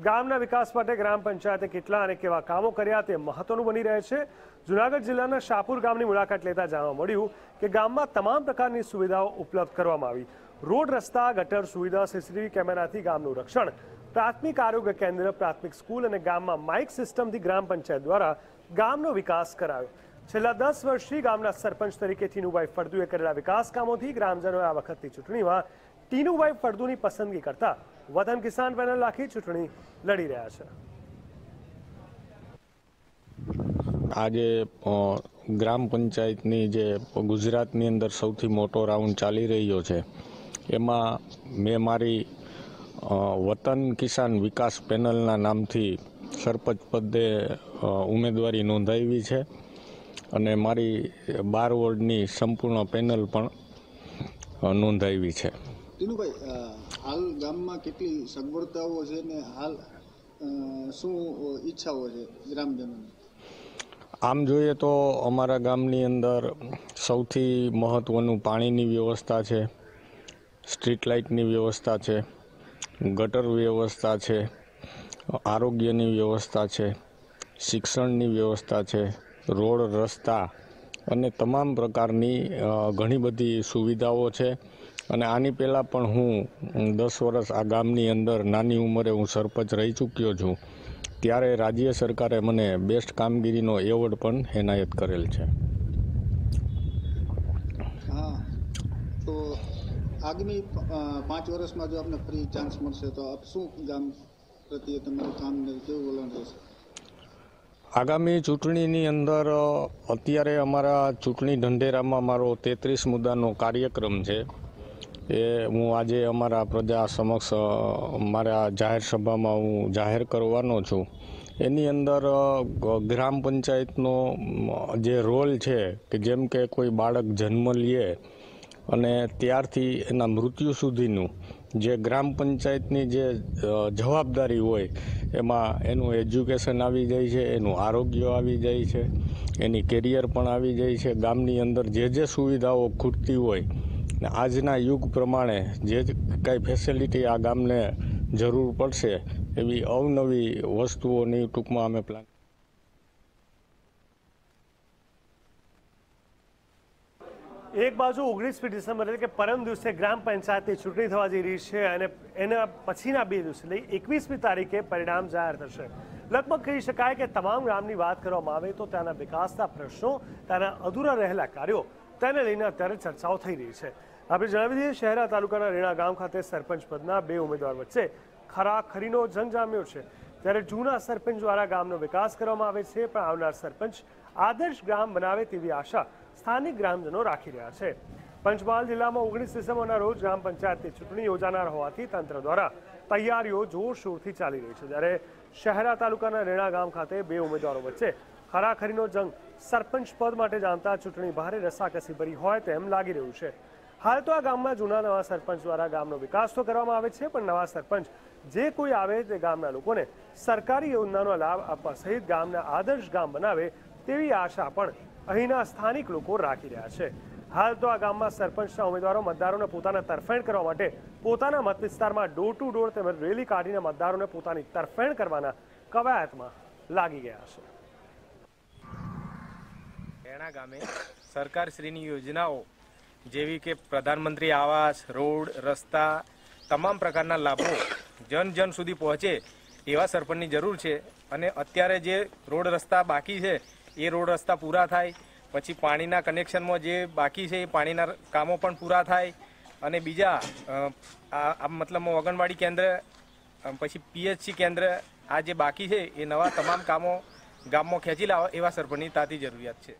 A: ગામના વિકાસ માટે ગ્રામ પંચાયતે કેટલા અને કેવા કામો કર્યા તે મહત્વનું બની રહે છે. જૂનાગઢ જિલ્લાના શાહપુર ગામની મુલાકાત લેતા જાણવા મળ્યું કે ગામમાં તમામ પ્રકારની સુવિધાઓ ઉપલબ્ધ કરવામાં આવી. રોડ, રસ્તા, ગટર સુવિધા, સીસીટીવી કેમેરાથી ગામનું રક્ષણ, પ્રાથમિક આરોગ્ય કેન્દ્ર, પ્રાથમિક સ્કૂલ અને ગામમાં માઇક સિસ્ટમથી ગ્રામ પંચાયત દ્વારા ગામનો વિકાસ કરાયો. છેલ્લા 10 વર્ષથી ગામના સરપંચ તરીકે ટીનુભાઈ ફળદુએ કરેલા વિકાસ કામોથી ગ્રામજનોએ આ વખતની ચૂંટણીમાં ટીનુભાઈ ફળદુની પસંદગી કરતા વતન કિસાન પેનલ રાખી ચૂંટણી લડી રહ્યા છે.
I: આજે ગ્રામ પંચાયતની જે ગુજરાતની અંદર સૌથી મોટો રાઉન્ડ ચાલી રહ્યો છે એમાં મેં મારી વતન કિસાન વિકાસ પેનલના નામથી સરપંચ પદે ઉમેદવારી નોંધાવી છે અને મારી 12 વોર્ડની સંપૂર્ણ પેનલ પણ નોંધાવી છે.
G: ટીનુભાઈ, હાલ ગામમાં કેટલી સગવડતાઓ છે ને હાલ શું ઈચ્છાઓ છે ગ્રામજનોની?
I: આમ જોઈએ તો અમારા ગામની અંદર સૌથી મહત્ત્વનું પાણીની વ્યવસ્થા છે, સ્ટ્રીટ લાઇટની વ્યવસ્થા છે, ગટર વ્યવસ્થા છે, આરોગ્યની વ્યવસ્થા છે, શિક્ષણની વ્યવસ્થા છે, રોડ રસ્તા અને તમામ પ્રકારની ઘણી બધી સુવિધાઓ છે. અને આની પહેલાં પણ હું 10 વર્ષ આ ગામની અંદર નાની ઉંમરે હું સરપંચ રહી ચૂક્યો છું. ત્યારે રાજ્ય સરકારે મને બેસ્ટ કામગીરીનો એવોર્ડ પણ એનાયત કરેલ છે.
G: હા, તો આગામી 5 વર્ષમાં જો આપને ફરી ચાન્સ મળશે તો આપ શું ગામ પ્રત્યે તમારું કામને કેવું વલણ રહેશે?
I: આગામી ચૂંટણીની અંદર અત્યારે અમારા ચૂંટણી ઢંઢેરામાં મારો 33 મુદ્દાનો કાર્યક્રમ છે. એ હું આજે અમારા પ્રજા સમક્ષ મારા જાહેર સભામાં હું જાહેર કરવાનો છું. એની અંદર ગ્રામ પંચાયતનો જે રોલ છે કે જેમ કે કોઈ બાળક જન્મ લે અને ત્યારથી એના મૃત્યુ સુધીનું જે ગ્રામ પંચાયતની જે જવાબદારી હોય એમાં એનું એજ્યુકેશન આવી જાય છે, એનું આરોગ્ય આવી જાય છે, એની કેરિયર પણ આવી જાય છે. ગામની અંદર જે સુવિધાઓ ખૂટતી હોય ને આજના યુગ પ્રમાણે જે કાંઈ ફેસિલિટી આ ગામને જરૂર પડશે એવી અવનવી વસ્તુઓની ટૂંકમાં અમે પ્લાન.
A: એક બાજુ 19મી ડિસેમ્બર એટલે કે પરમ દિવસે ગ્રામ પંચાયતની ચૂંટણી થવા જઈ રહી છે અને એના પછીના 2 દિવસ એટલે 21મી તારીખે પરિણામ જાહેર થશે. લગભગ કહી શકાય કે તમામ ગામની વાત કરવામાં આવે તો ત્યાંના વિકાસના પ્રશ્નો, ત્યાંના અધૂરા રહેલા કાર્યો તેને લઈને અત્યારે ચર્ચાઓ થઈ રહી છે. આપણે જણાવી દઈએ, શહેરા તાલુકાના રેણા ગામ ખાતે સરપંચ પદના 2 ઉમેદવાર વચ્ચે ખરાખરીનો જંગ જામ્યો છે. ત્યારે જૂના સરપંચ દ્વારા ગામનો વિકાસ કરવામાં આવે છે, પણ આવનાર સરપંચ આદર્શ ગ્રામ બનાવે તેવી આશા સ્થાનિક ગ્રામજનો રાખી રહ્યા છે. પંચમહાલ જિલ્લામાં 19 ડિસેમ્બરના રોજ ગ્રામ પંચાયતની ચૂંટણી યોજાનાર હોવાથી તંત્ર દ્વારા તૈયારીઓ જોરશોરથી ચાલી રહી છે. જ્યારે શહેરા તાલુકાના રેણા ગામ ખાતે 2 ઉમેદવારો વચ્ચે ખરાખરીનો જંગ સરપંચ પદ માટે જાણતા ચૂંટણી ભારે રસાકસી ભરી હોય તેમ લાગી રહ્યું છે. હાલ તો આ ગામમાં જૂના નવા સરપંચ દ્વારા ગામનો વિકાસ તો કરવામાં આવે છે, પણ નવા સરપંચ જે કોઈ આવે તે ગામના લોકોને સરકારી યોજનાનો લાભ આપવા સહિત ગામના આદર્શ ગામ બનાવે તેવી આશા પણ અહીંના સ્થાનિક લોકો રાખી રહ્યા છે. હાલ તો આ ગામમાં સરપંચના ઉમેદવારો મતદારોને પોતાના તરફેણ કરવા માટે પોતાના મત વિસ્તારમાં ડોર ટુ ડોર તેમજ રેલી કાઢીને મતદારોને પોતાની તરફેણ કરવાના કવાયતમાં લાગી ગયા છે.
J: રેણા ગામે સરકારશ્રીની યોજનાઓ જેવી કે પ્રધાનમંત્રી આવાસ, રોડ, રસ્તા, તમામ પ્રકારના લાભો જન સુધી પહોંચે એવા સરપંચની જરૂર છે. અને અત્યારે જે રોડ રસ્તા બાકી છે એ રોડ રસ્તા પૂરા થાય, પછી પાણીના કનેક્શનમાં જે બાકી છે એ પાણીના કામો પણ પૂરા થાય, અને બીજા મતલબમાં આંગણવાડી કેન્દ્ર, પછી PHC કેન્દ્ર આ જે બાકી છે એ નવા તમામ કામો ગામમાં ખેંચી લાવે એવા સરપંચની તાતી જરૂરિયાત છે.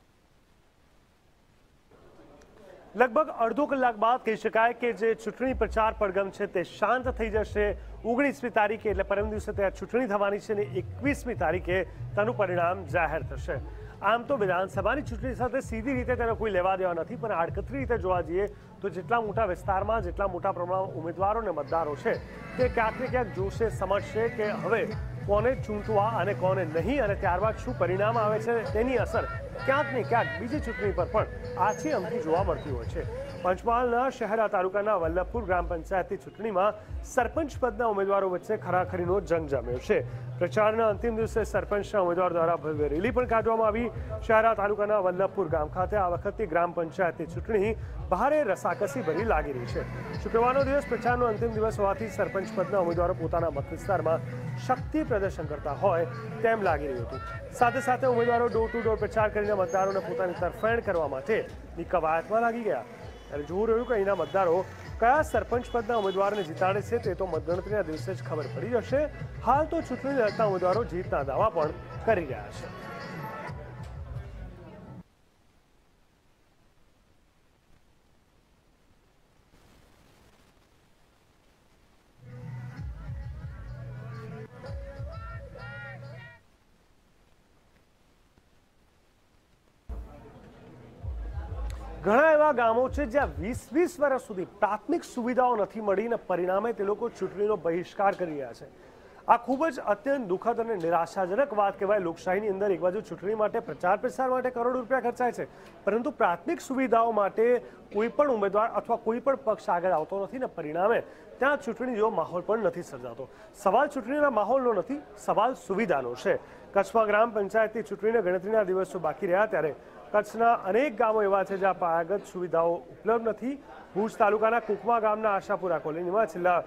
A: લગભગ અડધો કલાક બાદ કહી શકાય કે જે ચૂંટણી પ્રચાર પડઘમ છે તે શાંત થઈ જશે. 19મી તારીખે એટલે પરમ દિવસે ત્યાં ચૂંટણી થવાની છે અને 21મી તારીખે તેનું પરિણામ જાહેર થશે. આમ તો વિધાનસભાની ચૂંટણી સાથે સીધી રીતે તેનો કોઈ લેવા દેવા નથી, પણ આડકતરી રીતે જોવા જઈએ તો જેટલા મોટા વિસ્તારમાં જેટલા મોટા પ્રમાણમાં ઉમેદવારો અને મતદારો છે તે ક્યાંક ને ક્યાંક જોશે, સમજશે કે હવે કોને ચૂંટવા અને કોને નહીં, અને ત્યારબાદ શું પરિણામ આવે છે તેની અસર ક્યાંક ને ક્યાંક બીજી ચૂંટણી પર પણ આછી અમથી જોવા મળતી હોય છે. પંચમહાલના શહેરા તાલુકાના વલ્લભપુર ગ્રામ પંચાયતની ચૂંટણીમાં સરપંચ પદના ઉમેદવારો વચ્ચે ખરાખરીનો જંગ જામ્યો છે. પ્રચારના અંતિમ દિવસે સરપંચના ઉમેદવાર દ્વારા ભવ્ય રેલી પણ કાઢવામાં આવી. શહેરા તાલુકાના વલ્લભપુર ગામ ખાતે આ વખતની ગ્રામ પંચાયતની ચૂંટણી ભારે રસાકસી ભરી લાગી રહી છે. શુક્રવારનો દિવસ પ્રચારનો અંતિમ દિવસ હોવાથી સરપંચ પદના ઉમેદવારો પોતાના મત વિસ્તારમાં શક્તિ પ્રદર્શન કરતા હોય તેમ લાગી રહ્યું હતું. સાથે સાથે ઉમેદવારો ડોર ટુ ડોર પ્રચાર કરીને મતદારોને પોતાની તરફેણ કરવા માટેની કવાયતમાં લાગી ગયા. ત્યારે જોવું રહ્યું કે અહીંના મતદારો કયા સરપંચ પદના ઉમેદવારને જીતાડે છે તે તો મતગણતરીના દિવસે જ ખબર પડી જશે. હાલ તો ચૂંટણી લડતા ઉમેદવારો જીતના દાવા પણ કરી રહ્યા છે. ઘણા એવા ગામો છે જ્યાં 20 વર્ષ સુધી પ્રાથમિક સુવિધાઓ નથી મળી અને પરિણામે તે લોકો ચૂંટણીનો બહિષ્કાર કરી રહ્યા છે. આ ખૂબ જ અત્યંત દુઃખદ અને નિરાશાજનક વાત કહેવાય. લોકશાહીની અંદર એક બાજુ ચૂંટણી માટે પ્રચાર પ્રસાર માટે કરોડો રૂપિયા ખર્ચાય છે, પરંતુ પ્રાથમિક સુવિધાઓ માટે કોઈ પણ ઉમેદવાર અથવા કોઈ પણ પક્ષ આગળ આવતો નથી ને પરિણામે ત્યાં ચૂંટણી જેવો માહોલ પણ નથી સર્જાતો. સવાલ ચૂંટણીના માહોલનો નથી, સવાલ સુવિધાનો છે. કચ્છમાં ગ્રામ પંચાયતની ચૂંટણીના ગણતરીના દિવસો બાકી રહ્યા ત્યારે કચ્છના અનેક ગામો એવા છે જ્યાં પાયાગત સુવિધાઓ ઉપલબ્ધ નથી. ભુજ તાલુકાના કુકમા ગામના આશાપુરા કોલોનીમાં છેલ્લા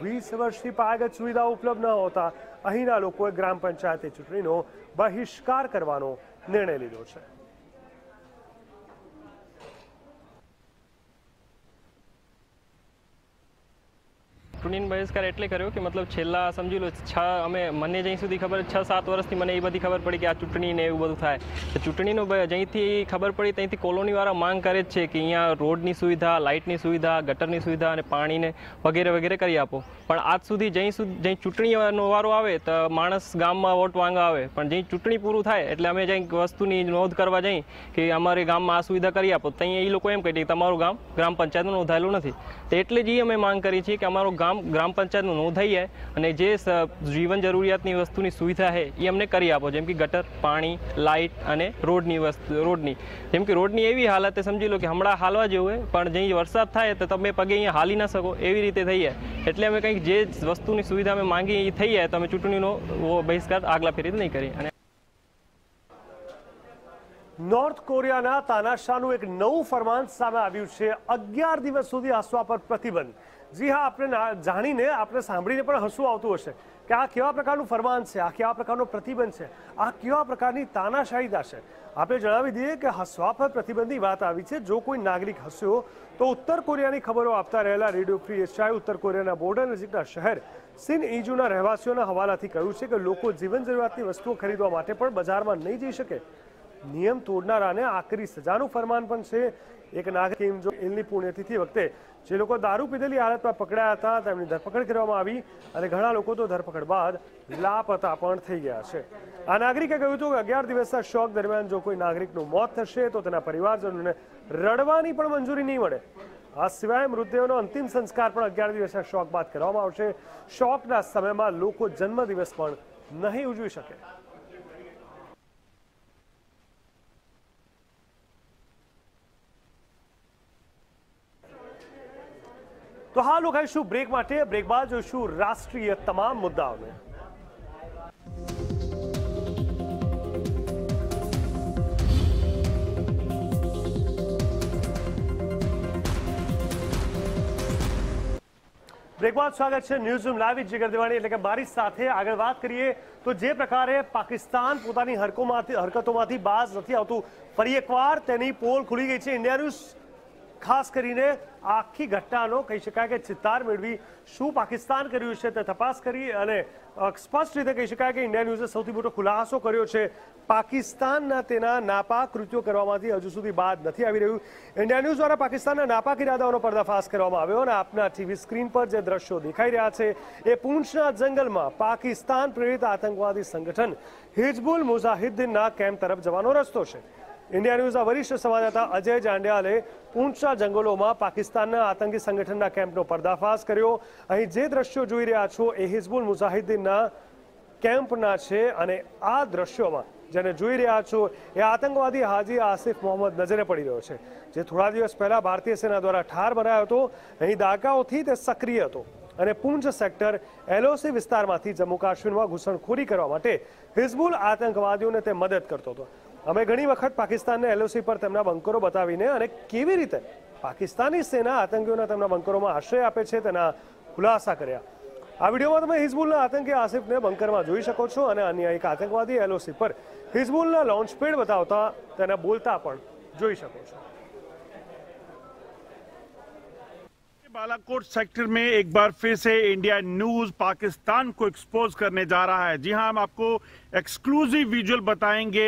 A: 20 વર્ષથી પાયાગત સુવિધાઓ ઉપલબ્ધ ન હોતા અહીંના લોકોએ ગ્રામ પંચાયતની ચૂંટણીનો બહિષ્કાર કરવાનો નિર્ણય લીધો છે.
K: ચૂંટણીનો બહિષ્કાર એટલે કર્યો કે મતલબ છેલ્લા સમજી લો મને જ્યાં સુધી ખબર 6-7 વર્ષથી મને એ બધી ખબર પડી કે આ ચૂંટણી ને એવું બધું થાય. ચૂંટણીનો જ્યાંથી ખબર પડી ત્યાંથી કોલોનીવાળા માંગ કરે જ છે કે અહીંયા રોડની સુવિધા, લાઇટની સુવિધા, ગટરની સુવિધા અને પાણીને વગેરે વગેરે કરી આપો. પણ આજ સુધી જ્યાં ચૂંટણીનો વારો આવે તો માણસ ગામમાં વોટ માંગવા આવે, પણ જ્યાં ચૂંટણી પૂરું થાય એટલે અમે જ્યાં વસ્તુની નોંધ કરવા જઈએ કે અમારે ગામમાં આ સુવિધા કરી આપો, ત્યાં એ લોકો એમ કહે કે તમારું ગામ ગ્રામ પંચાયતનું નોંધાયેલું નથી. એટલે જ અમે માંગ કરી છીએ કે અમારું ગ્રામ પંચાયતનું નોંધાઈ જાય અને જે જીવન જરૂરિયાતની વસ્તુની સુવિધા છે એ અમને કરી આપો, જેમ કે ગટર, પાણી, લાઇટ અને રોડની જેમ કે રોડની એવી હાલત સમજી લો કે હમણાં હાલવા જેવું હોય, પણ જ્યાં વરસાદ થાય તો તમે પગે અહીંયા હાલી ના શકો એવી રીતે થઈ જાય. એટલે અમે કંઈક જે વસ્તુની સુવિધા અમે માંગી એ થઈ જાય તો અમે ચૂંટણીનો બહિષ્કાર આગલા ફેરી નહીં કરીએ. અને
A: નોર્થ કોરિયાના તાનાશાહનું એક નવું ફરમાન સામે આવ્યું છે. 11 દિવસ સુધી હસવા પર પ્રતિબંધ. જી હા, આપણે જાણીને, આપણે સાંભળીને પણ હસવું આવતું હશે કે આ કેવા પ્રકારનું ફરમાન છે, આ કેવા પ્રકારનો પ્રતિબંધ છે, આ કેવા પ્રકારની તાનાશાહીતા છે. આપણે જણાવી દઈએ કે હસવા પર પ્રતિબંધની વાત આવી છે. જો કોઈ નાગરિક હસ્યો તો ઉત્તર કોરિયાની ખબરો આપતા રહેલા રેડિયો ફ્રી એશિયાએ ઉત્તર કોરિયાના બોર્ડર નજીકના શહેર સિનઇજુના રહેવાસીઓના હવાલાથી કહ્યું છે કે લોકો જીવન જરૂરિયાતની વસ્તુઓ ખરીદવા માટે પણ બજારમાં નહીં જઈ શકે. નિયમ તોડનારાને આકરી સજાનું ફરમાન પણ છે. એક નાગરિક કિમ જો ઇલની પુણ્યતિથિ વખતે જે લોકો દારૂ પીધેલી હાલતમાં પકડાયા હતા તેમની ધરપકડ કરવામાં આવી અને ઘણા લોકો તો ધરપકડ બાદ લાપતા પણ થઈ ગયા છે. આ નાગરિકે કહ્યું હતું કે 11 દિવસના શોક દરમિયાન જો કોઈ નાગરિકનું મોત થશે તો તેના પરિવારજનોને રડવાની પણ મંજૂરી નહીં મળે. આ સિવાય મૃતદેહોનો અંતિમ સંસ્કાર પણ 11 દિવસના શોક બાદ કરવામાં આવશે. શોકના સમયમાં લોકો જન્મદિવસ પણ નહીં ઉજવી શકે. તો હાલ રોકાઈશું બ્રેક માટે. બ્રેક બાદ જોઈશું રાષ્ટ્રીય તમામ મુદ્દાઓને. બ્રેક બાદ સ્વાગત છે ન્યૂઝરૂમ લાઈવ. જીગર દેવાણી એટલે કે મારી સાથે આગળ વાત કરીએ તો જે પ્રકારે પાકિસ્તાન પોતાની હરકતોમાંથી બાજ નથી આવતું, ફરી એકવાર તેની પોલ ખુલી ગઈ છે. ઇન્ડિયા ન્યૂઝ ખાસ કરીને આખી ઘટનાનો કહી શકાય કે ચિતાર મેળવી શું પાકિસ્તાન કર્યું છે તે તપાસ કરી અને સ્પષ્ટ રીતે કહી શકાય કે ઇન્ડિયા ન્યૂઝે સૌથી મોટો ખુલાસો કર્યો છે. પાકિસ્તાનના તેના નાપાક કૃત્યો કરવામાંથી હજુ સુધી બાદ નથી આવી રહ્યું. ઇન્ડિયા ન્યૂઝ દ્વારા પાકિસ્તાનના નાપાક ઇરાદાઓનો પર્દાફાશ કરવામાં આવ્યો અને આપના ટીવી સ્ક્રીન પર જે દ્રશ્યો દેખાઈ રહ્યા છે એ પૂંછના જંગલમાં પાકિસ્તાન પ્રેરિત આતંકવાદી સંગઠન હિઝબુલ મુજાહિદ્દીનના કેમ્પ તરફ જવાનો રસ્તો છે. ઇન્ડિયા ન્યૂઝના વરિષ્ઠ સંવાદદાતા અજય જાંડ્યાલે પૂંછના જંગલોમાં પાકિસ્તાનના આતંકી સંગઠનના કેમ્પનો પર્દાફાશ કર્યો. અહીં જે દ્રશ્યો જોઈ રહ્યા છો એ હિઝબુલ મુજાહિદ્દીનના કેમ્પના છે અને આ દ્રશ્યોમાં જેને જોઈ રહ્યા છો એ આતંકવાદી હાજી આસિફ મોહમ્મદ નજરે પડી રહ્યો છે, જે થોડા દિવસ પહેલા ભારતીય સેના દ્વારા ઠાર બનાવ્યો હતો. અહીં દાયકાઓથી તે સક્રિય હતો અને પૂંછ સેક્ટર એલઓસી વિસ્તારમાંથી જમ્મુ કાશ્મીરમાં ઘૂસણખોરી કરવા માટે હિઝબુલ આતંકવાદીઓને તે મદદ કરતો હતો. અમે ઘણી વખત પાકિસ્તાનને એલઓસી પર તેમના બંકરો બતાવીને અને કેવી રીતે પાકિસ્તાની સેના આતંકીઓના તેમના બંકરોમાં આશ્રય આપે છે તેના ખુલાસા કર્યા. આ વિડીયોમાં તમે હિઝબુલના આતંકી આસિફને બંકરમાં જોઈ શકો છો અને અન્ય એક આતંકવાદી એલઓસી પર હિઝબુલના લોન્ચ પેડ બતાવતા તેને બોલતા પણ જોઈ શકો છો.
L: बालाकोट सेक्टर में एक बार फिर से इंडिया न्यूज पाकिस्तान को एक्सपोज करने जा रहा है. जी हाँ, हम आपको एक्सक्लूसिव विजुअल बताएंगे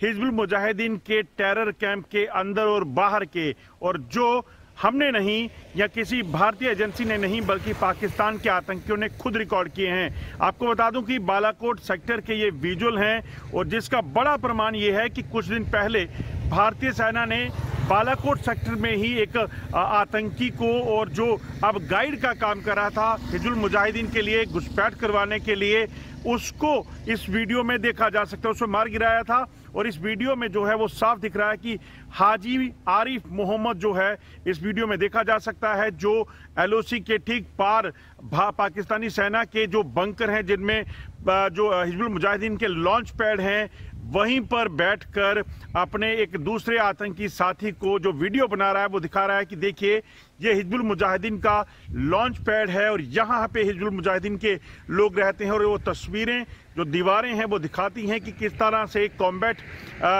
L: हिजबुल मुजाहिदीन के टेरर कैंप के अंदर और बाहर के, और जो हमने नहीं या किसी भारतीय एजेंसी ने नहीं बल्कि पाकिस्तान के आतंकियों ने खुद रिकॉर्ड किए हैं. आपको बता दूं कि बालाकोट सेक्टर के ये विजुअल हैं और जिसका बड़ा प्रमाण ये है कि कुछ दिन पहले भारतीय सेना ने बालाकोट सेक्टर में ही एक आतंकी को, और जो अब गाइड का काम कर रहा था हिजबुल मुजाहिदीन के लिए, घुसपैठ करवाने के लिए, उसको इस वीडियो में देखा जा सकता है। उसको मार गिराया था और इस वीडियो में जो है वो साफ दिख रहा है कि हाजी आरिफ मोहम्मद जो है इस वीडियो में देखा जा सकता है, जो एलओसी के ठीक पार पाकिस्तानी सेना के जो बंकर हैं, जिनमें जो हिजबुल मुजाहिदीन के लॉन्च पैड हैं, वहीं पर बैठकर अपने एक दूसरे आतंकी साथी को जो वीडियो बना रहा है वो दिखा रहा है कि देखिए ये हिजबुल मुजाहिदीन का लॉन्च पैड है और यहाँ पे हिजबुल मुजाहिदीन के लोग रहते हैं। और वो तस्वीरें, जो दीवारें हैं, वो दिखाती हैं कि किस तरह से कॉम्बैट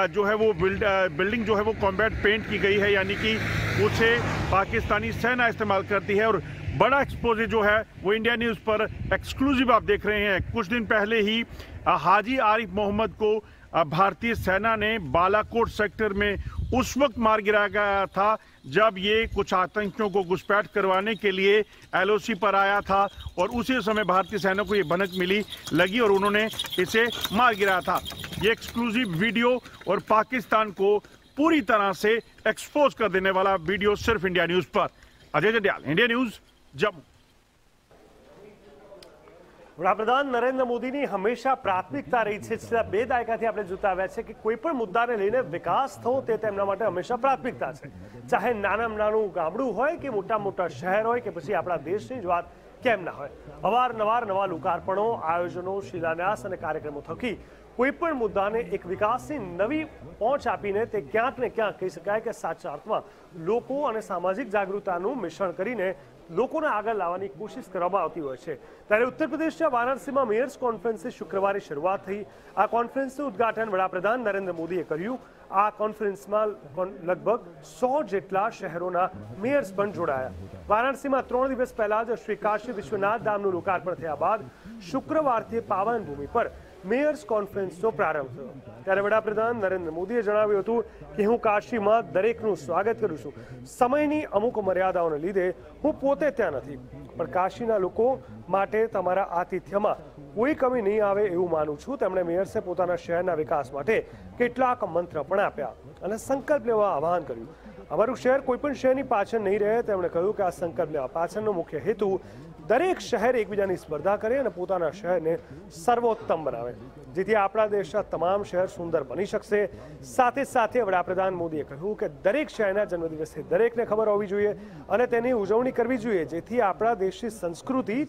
L: जो है वो बिल्डिंग जो है वो कॉम्बैट पेंट की गई है, यानी कि उसे पाकिस्तानी सेना इस्तेमाल करती है। और बड़ा एक्सपोजे जो है वो इंडिया न्यूज़ पर एक्सक्लूसिव आप देख रहे हैं। कुछ दिन पहले ही हाजी आरिफ मोहम्मद को भारतीय सेना ने बालाकोट सेक्टर में उस वक्त मार गिराया गया था जब ये कुछ आतंकियों को घुसपैठ करवाने के लिए एलओसी पर आया था, और उसी समय भारतीय सेना को ये भनक लगी और उन्होंने इसे मार गिराया था। ये एक्सक्लूसिव वीडियो और पाकिस्तान को पूरी तरह से एक्सपोज कर देने वाला वीडियो सिर्फ इंडिया न्यूज़ पर। Ajay Jandial, India news, Jammu.
A: વડાપ્રધાન નરેન્દ્ર મોદીની હંમેશા પ્રાથમિકતા રહી છે, છેલ્લા 2 દાયકાથી આપણે જોતા આવ્યા છે કે કોઈ પણ મુદ્દાને લઈને વિકાસ થવો તે તેમના માટે હંમેશા પ્રાથમિકતા છે, ચાહે નાનામાં નાનું ગામડું હોય કે મોટા શહેર હોય કે પછી આપણા દેશની જ વાત કેમ ના હોય। અવારનવાર નવા લોકાર્પણો, આયોજનો, શિલાન્યાસ અને કાર્યક્રમો થકી કોઈ પણ મુદ્દાને એક વિકાસની નવી પહોંચ આપીને તે ક્યાંક ને ક્યાંક કહી શકાય કે સાચા અર્થમાં લોકો અને સામાજિક જાગૃતતાનું મિશ્રણ કરીને લોકોને આગળ લાવવાની કોશિશ કરવામાં આવતી હોય છે। ત્યારે ઉત્તર પ્રદેશના વારાણસીમાં મેયર્સ કોન્ફરન્સની શુક્રવારે શરૂઆત થઈ। આ કોન્ફરન્સનું ઉદ્ઘાટન વડાપ્રધાન નરેન્દ્ર મોદીએ કર્યું। આ કોન્ફરન્સમાં લગભગ 100 જેટલા શહેરોના મેયર્સ પણ જોડાયા। વારાણસીમાં 3 દિવસ પહેલા જ શ્રી કાશી વિશ્વનાથ ધામનું લોકાર્પણ થયા બાદ શુક્રવારથી પાવન ભૂમિ પર મેયર્સ કોન્ફરન્સનો પ્રારંભ થયો। ત્યારે વડાપ્રધાન નરેન્દ્ર મોદીએ જણાવ્યું હતું કે હું કાશીમાં દરેકનું સ્વાગત કરું છું। સમયની અમુક મર્યાદાઓને લીધે હું પોતે ત્યાં નથી, પણ કાશીના લોકો માટે તમારા આતિથ્યમાં કોઈ કમી નહીં આવે એવું માનું છું। તેમણે મેયર્સે પોતાના શહેરના વિકાસ માટે કેટલાક મંત્ર પણ આપ્યા અને સંકલ્પ લેવા આહ્વાન કર્યું। અમારું શહેર કોઈ પણ શહેરની પાછળ નહીં રહે। તેમણે કહ્યું કે આ સંકલ્પ લેવા પાછળનો મુખ્ય હેતુ દરેક શહેર એકબીજાની સ્પર્ધા કરે અને પોતાના શહેરને સર્વોત્તમ બનાવે, જેથી આપણા દેશના તમામ શહેર સુંદર બની શકશે। સાથે સાથે વડાપ્રધાન મોદીએ કહ્યું કે દરેક શહેરના જન્મદિવસે દરેકને ખબર હોવી જોઈએ અને તેની ઉજવણી કરવી જોઈએ, જેથી આપણા દેશની સંસ્કૃતિ,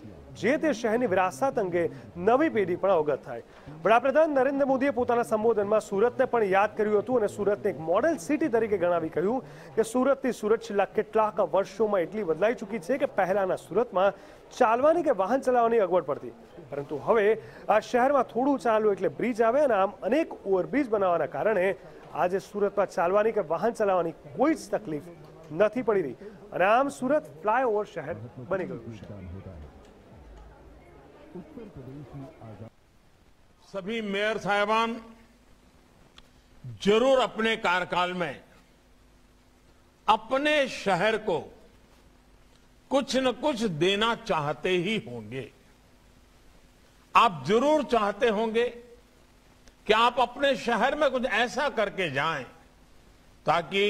A: જે તે શહેરની વિરાસત અંગે નવી પેઢી પણ અવગત થાય। વડાપ્રધાન નરેન્દ્ર મોદીએ પોતાના સંબોધનમાં સુરતને પણ યાદ કર્યું હતું અને સુરતને એક મોડેલ સિટી તરીકે ગણાવી કહ્યું કે સુરતની સુરત છેલ્લા કેટલાક વર્ષોમાં એટલી બદલાઈ ચૂકી છે કે પહેલાના સુરતમાં ચાલવાની કે વાહન ચલાવવાની અગવડ પડતી, પરંતુ હવે આ શહેરમાં થોડું ચાલવું એટલે બ્રિજ આવે અને આમ અનેક ઓવરબ્રિજ બનાવવાના કારણે આજે સુરતમાં ચાલવાની કે વાહન ચલાવવાની કોઈ જ તકલીફ નથી પડી રહી અને આમ સુરત ફ્લાયઓવર શહેર બની ગયું છે।
M: सभी मेयर साहिबान जरूर अपने कार्यकाल में अपने शहर को कुछ न कुछ देना चाहते ही होंगे। आप जरूर चाहते होंगे कि आप अपने शहर में कुछ ऐसा करके जाएं ताकि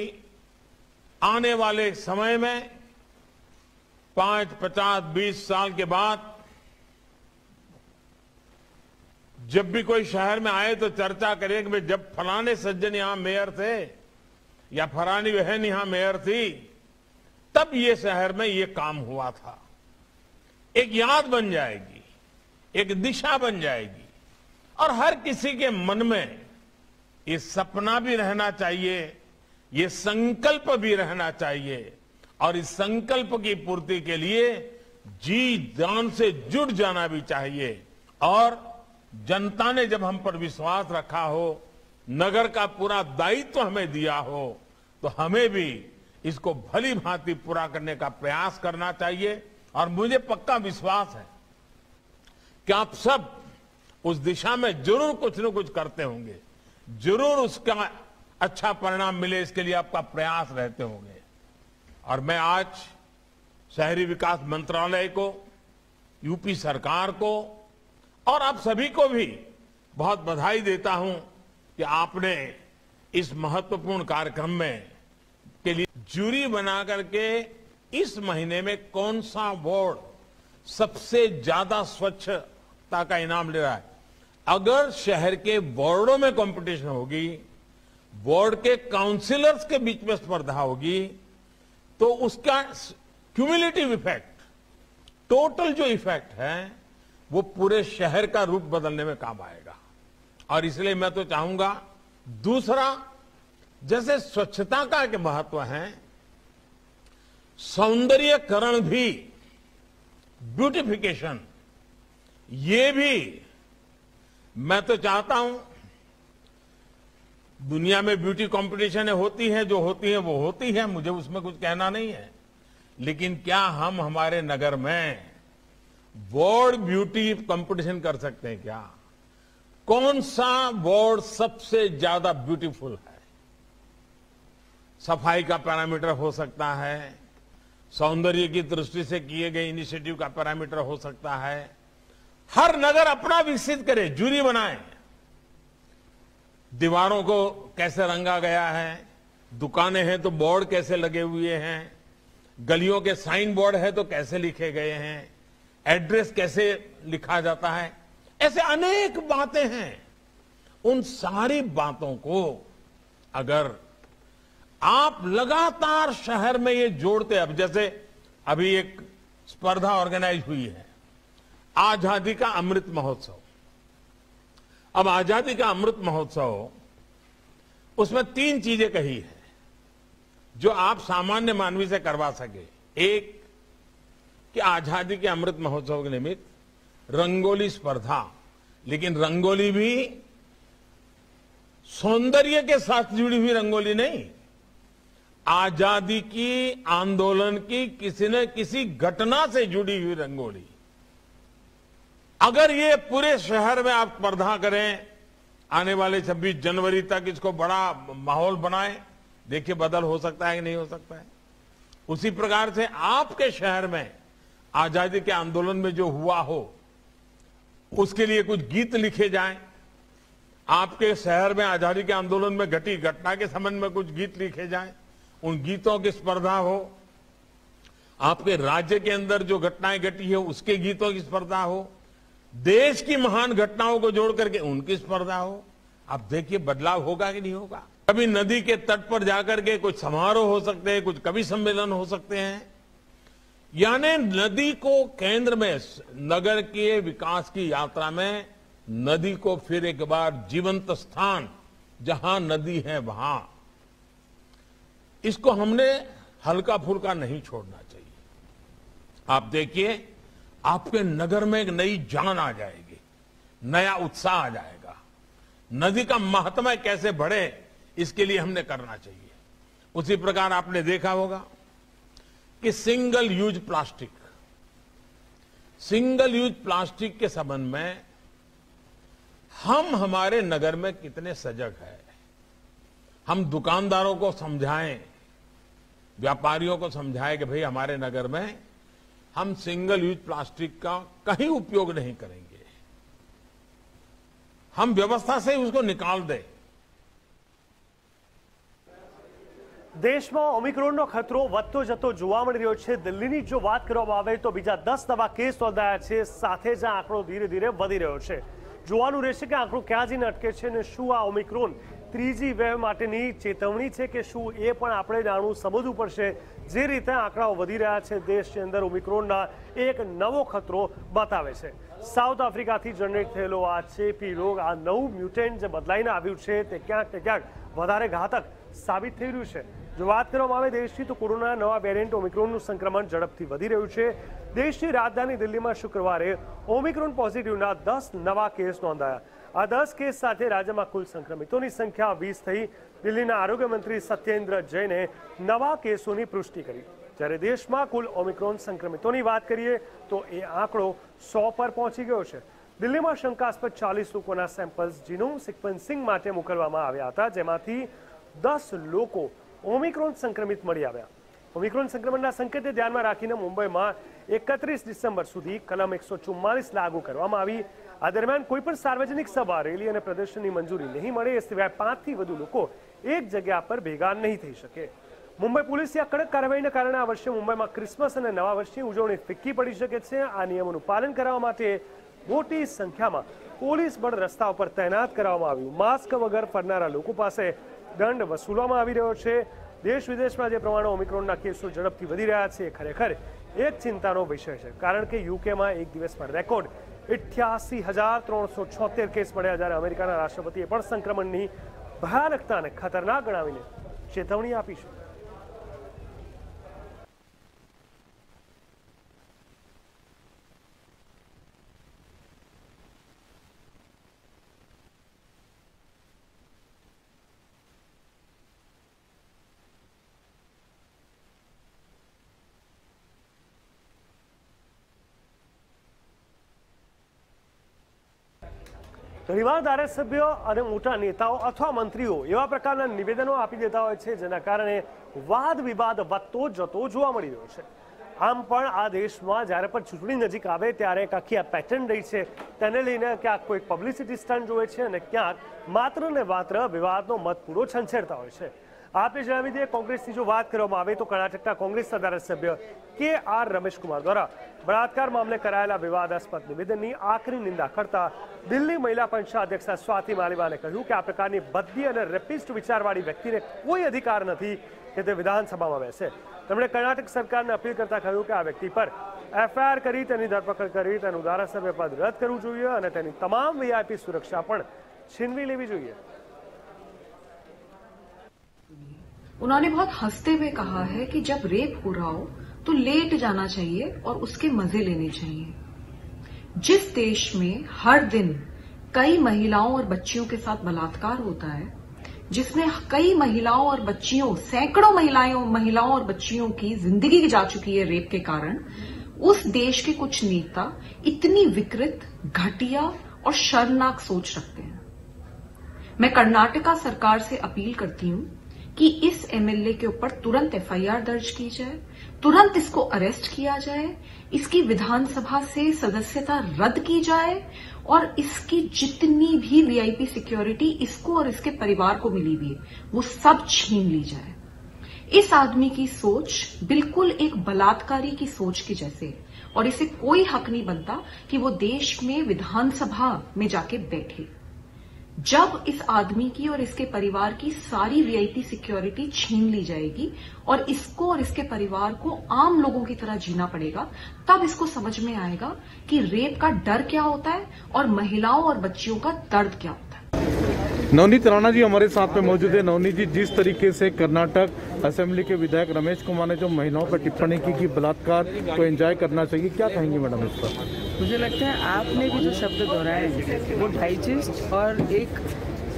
M: आने वाले समय में 5, 50, 20 साल के बाद जब भी कोई शहर में आए तो चर्चा करें कि भाई जब फलाने सज्जन यहां मेयर थे या फलानी बहन यहां मेयर थी तब ये शहर में ये काम हुआ था। एक याद बन जाएगी, एक दिशा बन जाएगी और हर किसी के मन में ये सपना भी रहना चाहिए, ये संकल्प भी रहना चाहिए और इस संकल्प की पूर्ति के लिए जी जान से जुट जाना भी चाहिए। और जनता ने जब हम पर विश्वास रखा हो, नगर का पूरा दायित्व हमें दिया हो, तो हमें भी इसको भली भांति पूरा करने का प्रयास करना चाहिए। और मुझे पक्का विश्वास है कि आप सब उस दिशा में जरूर कुछ न कुछ करते होंगे, जरूर उसका अच्छा परिणाम मिले इसके लिए आपका प्रयास रहते होंगे। और मैं आज शहरी विकास मंत्रालय को, यूपी सरकार को और आप सभी को भी बहुत बधाई देता हूं कि आपने इस महत्वपूर्ण कार्यक्रम में जूरी बना करके इस महीने में कौन सा वार्ड सबसे ज्यादा स्वच्छता का इनाम ले रहा है। अगर शहर के वार्डों में कंपटीशन होगी, वार्ड के काउंसिलर्स के बीच में स्पर्धा होगी, तो उसका क्यूमुलेटिव इफेक्ट, टोटल जो इफेक्ट है वो पूरे शहर का रूप बदलने में काम आएगा। और इसलिए मैं तो चाहूंगा, दूसरा, जैसे स्वच्छता का एक महत्व है, सौंदर्यकरण भी, ब्यूटिफिकेशन, ये भी मैं तो चाहता हूं। दुनिया में ब्यूटी कंपटीशन होती है, जो होती है वो होती है, मुझे उसमें कुछ कहना नहीं है। लेकिन क्या हम हमारे नगर में वार्ड ब्यूटी कंपटीशन कर सकते हैं क्या? कौन सा वार्ड सबसे ज्यादा ब्यूटीफुल है? सफाई का पैरामीटर हो सकता है, सौंदर्य की दृष्टि से किए गए इनिशिएटिव का पैरामीटर हो सकता है। हर नगर अपना विकसित करे, जूरी बनाए। दीवारों को कैसे रंगा गया है, दुकानें हैं तो बोर्ड कैसे लगे हुए हैं, गलियों के साइन बोर्ड है तो कैसे लिखे गए हैं, एड्रेस कैसे लिखा जाता है, ऐसे अनेक बातें हैं। उन सारी बातों को अगर आप लगातार शहर में ये जोड़ते, अब जैसे अभी एक स्पर्धा ऑर्गेनाइज हुई है, आजादी का अमृत महोत्सव। अब आजादी का अमृत महोत्सव, उसमें 3 चीजें कही है जो आप सामान्य मानवी से करवा सके। एक, कि आजादी के अमृत महोत्सव के निमित्त रंगोली स्पर्धा, लेकिन रंगोली भी सौंदर्य के साथ जुड़ी हुई रंगोली नहीं, आजादी की आंदोलन की किसी न किसी घटना से जुड़ी हुई रंगोली। अगर ये पूरे शहर में आप स्पर्धा करें, आने वाले 26 जनवरी तक इसको बड़ा माहौल बनाएं, देखिए बदल हो सकता है कि नहीं हो सकता है। उसी प्रकार से आपके शहर में आजादी के आंदोलन में जो हुआ हो, उसके लिए कुछ गीत लिखे जाएं। आपके शहर में आजादी के आंदोलन में घटी घटना के संबंध में कुछ गीत लिखे जाएं, उन गीतों की स्पर्धा हो। आपके राज्य के अंदर जो घटनाएं घटी है उसके गीतों की स्पर्धा हो। देश की महान घटनाओं को जोड़ करके उनकी स्पर्धा हो। आप देखिए बदलाव होगा कि नहीं होगा। कभी नदी के तट पर जाकर के कुछ समारोह हो सकते हैं, कुछ कवि सम्मेलन हो सकते हैं। यानी नदी को केंद्र में, नगर के विकास की यात्रा में नदी को फिर एक बार जीवंत स्थान, जहां नदी है वहां, इसको हमने हल्का फुल्का नहीं छोड़ना चाहिए। आप देखिए, आपके नगर में एक नई जान आ जाएगी, नया उत्साह आ जाएगा। नदी का महात्म्य कैसे बढ़े, इसके लिए हमने करना चाहिए। उसी प्रकार आपने देखा होगा कि सिंगल यूज प्लास्टिक के संबंध में हम हमारे नगर में कितने सजग हैं। हम दुकानदारों को समझाएं, व्यापारियों को समझाएं कि भाई हमारे नगर में हम सिंगल यूज प्लास्टिक का कहीं उपयोग नहीं करेंगे, हम व्यवस्था से उसको निकाल दें।
A: દેશમાં ઓમિક્રોનનો ખતરો વધતો જતો જોવા મળી રહ્યો છે। દિલ્હીની જો વાત કરવામાં આવે તો બીજા 10 નવા કેસ નોંધાયા છે, સાથે જ આ આંકડો ધીરે ધીરે વધી રહ્યો છે। જોવાનું રહેશે કે આંકડો ક્યાં જઈને અટકે છે અને શું આ ઓમિક્રોન ત્રીજી વેવ માટેની ચેતવણી છે કે શું, એ પણ આપણે જાણવું સમજવું પડશે। જે રીતે આંકડાઓ વધી રહ્યા છે દેશની અંદર, ઓમિક્રોનના એક નવો ખતરો બતાવે છે। સાઉથ આફ્રિકાથી જનરેટ થયેલો આ ચેપી રોગ, આ નવું મ્યુટેન્ટ જે બદલાઈને આવ્યું છે, તે ક્યાંક ને ક્યાંક વધારે ઘાતક સાબિત થઈ રહ્યું છે। જો વાત કરવામાં આવે દેશની, તો કોરોના નવા વેરિયન્ટ ઓમિક્રોનનું સંક્રમણ ઝડપથી વધી રહ્યું છે। દેશની રાજધાની દિલ્હીમાં શુક્રવારે ઓમિક્રોન પોઝિટિવના 10 નવા કેસ નોંધાયા। આ 10 કેસ સાથે રાજ્યમાં કુલ સંક્રમિતોની સંખ્યા 20 થઈ। દિલ્હીના આરોગ્ય મંત્રી સત્યેન્દ્ર જૈને નવા કેસોની પુષ્ટિ કરી। જ્યારે દેશમાં કુલ ઓમિક્રોન સંક્રમિતોની વાત કરીએ તો એ આંકડો 100 પર પહોંચી ગયો છે। દિલ્હીમાં શંકાસ્પદ 40 લોકોના સેમ્પલ્સ જીનોમ સિક્વન્સિંગ માટે મોકલવામાં આવ્યા હતા, જેમાંથી 10 લોકો ઓમિક્રોન સંક્રમિત મળી આવ્યા। ઓમિક્રોન સંક્રમણના સંકેતને ધ્યાનમાં રાખીને મુંબઈમાં 31 ડિસેમ્બર સુધી કલમ 144 લાગુ કરવામાં આવી। આ દરમિયાન કોઈપણ સાર્વજનિક સભા, રેલી અને પ્રદર્શનની મંજૂરી નહીં મળે। એ સિવાય 5 થી વધુ લોકો એક જગ્યા પર ભેગા નહીં થઈ શકે। મુંબઈ પોલીસની આ કડક કાર્યવાહીને કારણે આ વર્ષે મુંબઈમાં ક્રિસમસ અને નવા વર્ષની ઉજવણી ફિક્કી પડી શકે છે। આ નિયમોનું પાલન કરવા માટે મોટી સંખ્યામાં પોલીસ બળ રસ્તા ઉપર તૈનાત કરવામાં આવ્યું। માસ્ક વગર ફરનારા લોકો પાસે દંડ વસૂલવામાં આવી રહ્યો છે। દેશ વિદેશમાં જે પ્રમાણે ઓમિક્રોનના કેસો ઝડપથી વધી રહ્યા છે એ ખરેખર એક ચિંતાનો વિષય છે, કારણ કે યુકેમાં એક દિવસમાં રેકોર્ડ 88,376 કેસ મળ્યા, જ્યારે અમેરિકાના રાષ્ટ્રપતિએ પણ સંક્રમણની ભયાનકતાને ખતરનાક ગણાવીને ચેતવણી આપી છે। ઘણીવાર ધારાસભ્યો અને મોટા નેતાઓ અથવા મંત્રીઓ એવા પ્રકારના નિવેદનો આપી દેતા હોય છે જેના કારણે વાદ વિવાદ વધતો જતો જોવા મળી રહ્યો છે। આમ પણ આ દેશમાં જ્યારે પણ ચૂંટણી નજીક આવે ત્યારે એક આખી આ પેટર્ન રહી છે, તેને લઈને ક્યાંક કોઈ પબ્લિસિટી સ્ટન્ટ જોવે છે અને ક્યાંક માત્ર ને માત્ર વિવાદનો મતપૂરો છંછેડતા હોય છે। આપને જણાવી દઈએ, કોંગ્રેસની જો વાત કરવામાં આવે તો કર્ણાટકના કોંગ્રેસના ધારાસભ્ય KR રમેશકુમાર દ્વારા બળાત્કાર મામલે કરાયેલા વિવાદાસ્પદ નિવેદનની આકરી નિંદા કરતા દિલ્હી મહિલા પંચના અધ્યક્ષા સ્વાતિ માલિવાને કહ્યું કે આ પ્રકારની બદ્દી અને રેપિસ્ટ વિચારવાળી વ્યક્તિને કોઈ અધિકાર નથી કે તે વિધાનસભામાં બેસે। તેમણે કર્ણાટક સરકારને અપીલ કરતા કહ્યું કે આ વ્યક્તિ પર FIR કરી તેની ધરપકડ કરી તેનું ધારાસભ્ય પદ રદ કરવું જોઈએ અને તેની તમામ VIP સુરક્ષા પણ છીનવી લેવી જોઈએ।
N: उन्होंने बहुत हंसते हुए कहा है कि जब रेप हो रहा हो तो लेट जाना चाहिए और उसके मजे लेने चाहिए। जिस देश में हर दिन कई महिलाओं और बच्चियों के साथ बलात्कार होता है, जिसमें कई महिलाओं और बच्चियों, सैकड़ों महिलाओं और बच्चियों की जिंदगी जा चुकी है रेप के कारण, उस देश के कुछ नेता इतनी विकृत, घटिया और शर्मनाक सोच रखते हैं। मैं कर्नाटका सरकार से अपील करती हूं कि इस MLA के ऊपर तुरंत FIR दर्ज की जाए, तुरंत इसको अरेस्ट किया जाए, इसकी विधानसभा से सदस्यता रद्द की जाए और इसकी जितनी भी VIP सिक्योरिटी इसको और इसके परिवार को मिली हुई है वो सब छीन ली जाए। इस आदमी की सोच बिल्कुल एक बलात्कारी की सोच की जैसे है और इसे कोई हक नहीं बनता कि वो देश में विधानसभा में जाके बैठे। जब इस आदमी की और इसके परिवार की सारी VIP सिक्योरिटी छीन ली जाएगी और इसको और इसके परिवार को आम लोगों की तरह जीना पड़ेगा, तब इसको समझ में आएगा कि रेप का डर क्या होता है और महिलाओं और बच्चियों का दर्द क्या होता है।
O: नवनीत राणा जी हमारे साथ में मौजूद है। नवनीत जी, जिस तरीके से कर्नाटक असेंबली के विधायक रमेश कुमार ने जो महिलाओं पर टिप्पणी की कि बलात्कार को एंजॉय करना चाहिए, क्या कहेंगे मैडम इस पर?
P: मुझे लगता है आपने भी जो शब्द दोहराए हैं वो डाइजेस्ट और एक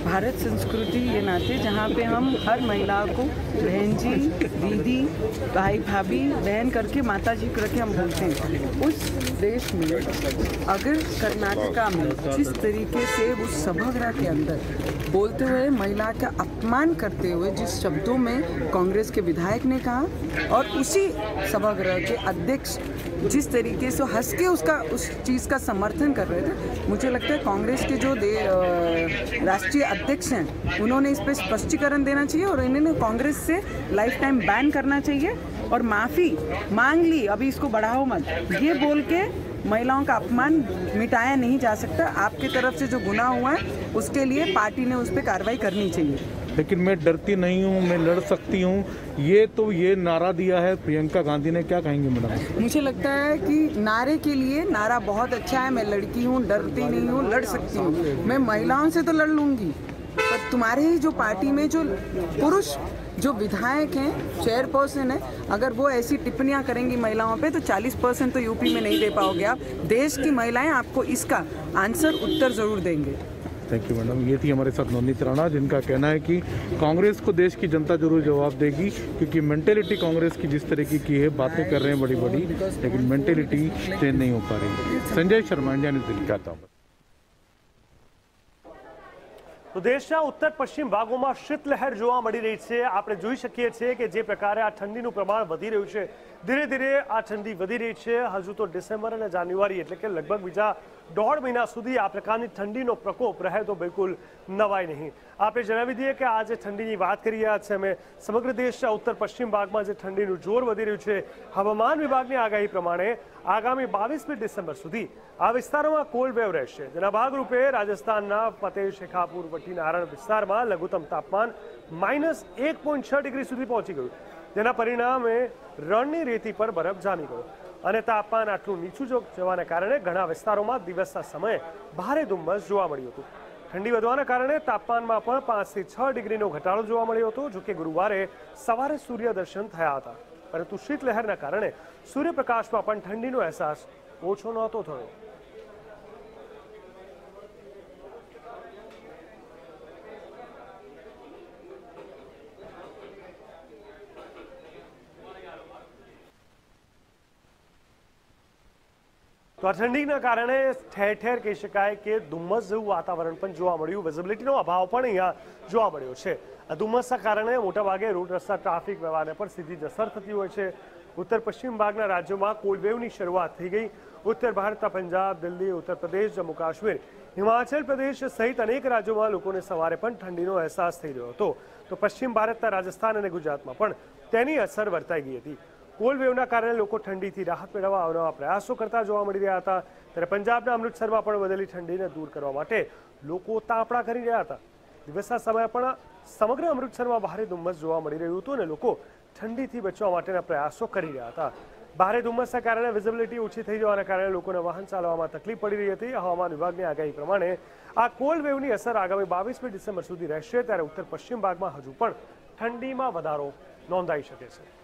P: भारत संस्कृति के नाते जहाँ पे हम हर महिला को बहन जी, दीदी, भाई, भाभी, बहन करके माता जी करके हम बोलते हैं। उस देश में अगर कर्नाटका में जिस तरीके से उस सभागृह के अंदर बोलते हुए महिला का अपमान करते हुए जिस शब्दों में कांग्रेस के विधायक ने कहा और उसी सभागृह के अध्यक्ष जिस तरीके से हंस के उस चीज़ का समर्थन कर रहे थे, मुझे लगता है कांग्रेस के जो राष्ट्रीय अध्यक्ष हैं उन्होंने इस पर स्पष्टीकरण देना चाहिए और इन्होंने कांग्रेस से लाइफ टाइम बैन करना चाहिए और माफ़ी मांग ली, अभी इसको बढ़ाओ मत, ये बोल के महिलाओं का अपमान मिटाया नहीं जा सकता। आपकी तरफ से जो गुनाह हुआ है उसके लिए पार्टी ने उस पर कार्रवाई करनी चाहिए।
O: लेकिन मैं डरती नहीं हूँ, मैं लड़ सकती हूँ, ये नारा दिया है प्रियंका गांधी ने, क्या कहेंगे मैडम?
P: मुझे लगता है कि नारे के लिए नारा बहुत अच्छा है, मैं लड़की हूँ, डरती नहीं हूँ, लड़ सकती हूँ। मैं महिलाओं से तो लड़ लूँगी, पर तुम्हारे ही जो पार्टी में जो पुरुष जो विधायक हैं, चेयरपर्सन है, अगर वो ऐसी टिप्पणियां करेंगी महिलाओं पे तो 40% तो यूपी में नहीं दे पाओगे आप। देश की महिलाएं आपको इसका आंसर उत्तर जरूर देंगे।
O: Thank you madam. ये थी हमारे साथ नवनीत राणा, जिनका कहना है कि कांग्रेस को देश की जनता जरूर जवाब देगी, क्योंकि मेंटेलिटी कांग्रेस की जिस तरीके की है, बातें कर रहे हैं बड़ी बड़ी, लेकिन मेंटेलिटी चेंज नहीं हो पा रही। संजय शर्मा, इंडिया न्यूज़ दिल्ली, कहता हूँ।
A: તો દેશના ઉત્તર પશ્ચિમ ભાગોમાં શીતલહેર જોવા મળી રહી છે। આપણે જોઈ શકીએ છીએ કે જે પ્રકારે આ ઠંડીનું પ્રમાણ વધી રહ્યું છે, ધીરે ધીરે આ ઠંડી વધી રહી છે। હજુ તો ડિસેમ્બર અને જાન્યુઆરી એટલે કે લગભગ બીજા 1.5 મહિના સુધી આ પ્રકારની ઠંડીનો પ્રકોપ રહે તો બિલકુલ નવાઈ નહીં. આપણે જણાવી દઈએ કે આજે ઠંડીની વાત કરી રહ્યા છે અમે. સમગ્ર દેશના ઉત્તર પશ્ચિમ ભાગમાં જે ઠંડીનું જોર વધી રહ્યું છે, હવામાન વિભાગની આગાહી પ્રમાણે આગામી 22મી ડિસેમ્બર સુધી આ વિસ્તારોમાં કોલ્ડ વેવ રહેશે. જેના ભાગરૂપે રાજસ્થાનના ફતેહ શેખાપુર વટીનારાયણ વિસ્તારમાં લઘુત્તમ તાપમાન -1.6 ડિગ્રી સુધી પહોંચી ગયું, જેના પરિણામે રણની રેતી પર બરફ જામી ગયો અને તાપમાન આટલું નીચું જવાને કારણે ઘણા વિસ્તારોમાં દિવસના સમયે ભારે ધુમ્મસ જોવા મળ્યું હતું. ઠંડી વધવાના કારણે તાપમાનમાં પણ 5 થી 6 ડિગ્રીનો ઘટાડો જોવા મળ્યો હતો. જોકે ગુરુવારે સવારે સૂર્ય દર્શન થયા હતા, પરંતુ શીતલહેરના કારણે સૂર્યપ્રકાશમાં પણ ઠંડીનો અહેસાસ ઓછો નહોતો થયો. તો આ ઠંડીના કારણે ઠેર ઠેર કહી શકાય કે ધુમ્મસ જેવું વાતાવરણ પણ જોવા મળ્યું. વિઝિબિલિટીનો અભાવ પણ અહીંયા જોવા મળ્યો છે. આ ધુમ્મસના કારણે મોટાભાગે રોડ રસ્તા ટ્રાફિક વ્યવહારને પણ સીધી જ અસર થતી હોય છે. ઉત્તર પશ્ચિમ ભાગના રાજ્યોમાં કોલ્ડ વેવની શરૂઆત થઈ ગઈ. ઉત્તર ભારતના પંજાબ, દિલ્હી, ઉત્તર પ્રદેશ, જમ્મુ કાશ્મીર, હિમાચલ પ્રદેશ સહિત અનેક રાજ્યોમાં લોકોને સવારે પણ ઠંડીનો અહેસાસ થઈ રહ્યો હતો. તો પશ્ચિમ ભારતના રાજસ્થાન અને ગુજરાતમાં પણ તેની અસર વર્તાઈ ગઈ હતી. કોલ્ડ વેવના કારણે લોકો ઠંડીથી રાહત મેળવવા અવનવા પ્રયાસો કરતા જોવા મળી રહ્યા હતા. ત્યારે પંજાબના અમૃતસરમાં પણ વધેલી ઠંડીને દૂર કરવા માટે લોકો તાપણા કરી રહ્યા હતા. દિવસના સમયે પણ સમગ્ર અમૃતસરમાં ભારે ધુમ્મસ જોવા મળી રહ્યું હતું અને લોકો ઠંડીથી બચવા માટેના પ્રયાસો કરી રહ્યા હતા. ભારે ધુમ્મસના કારણે વિઝિબિલિટી ઓછી થઈ જવાના કારણે લોકોને વાહન ચાલવામાં તકલીફ પડી રહી હતી. હવામાન વિભાગની આગાહી પ્રમાણે આ કોલ્ડ વેવની અસર આગામી 22મી ડિસેમ્બર સુધી રહેશે. ત્યારે ઉત્તર પશ્ચિમ ભાગમાં હજુ પણ ઠંડીમાં વધારો નોંધાઈ શકે છે.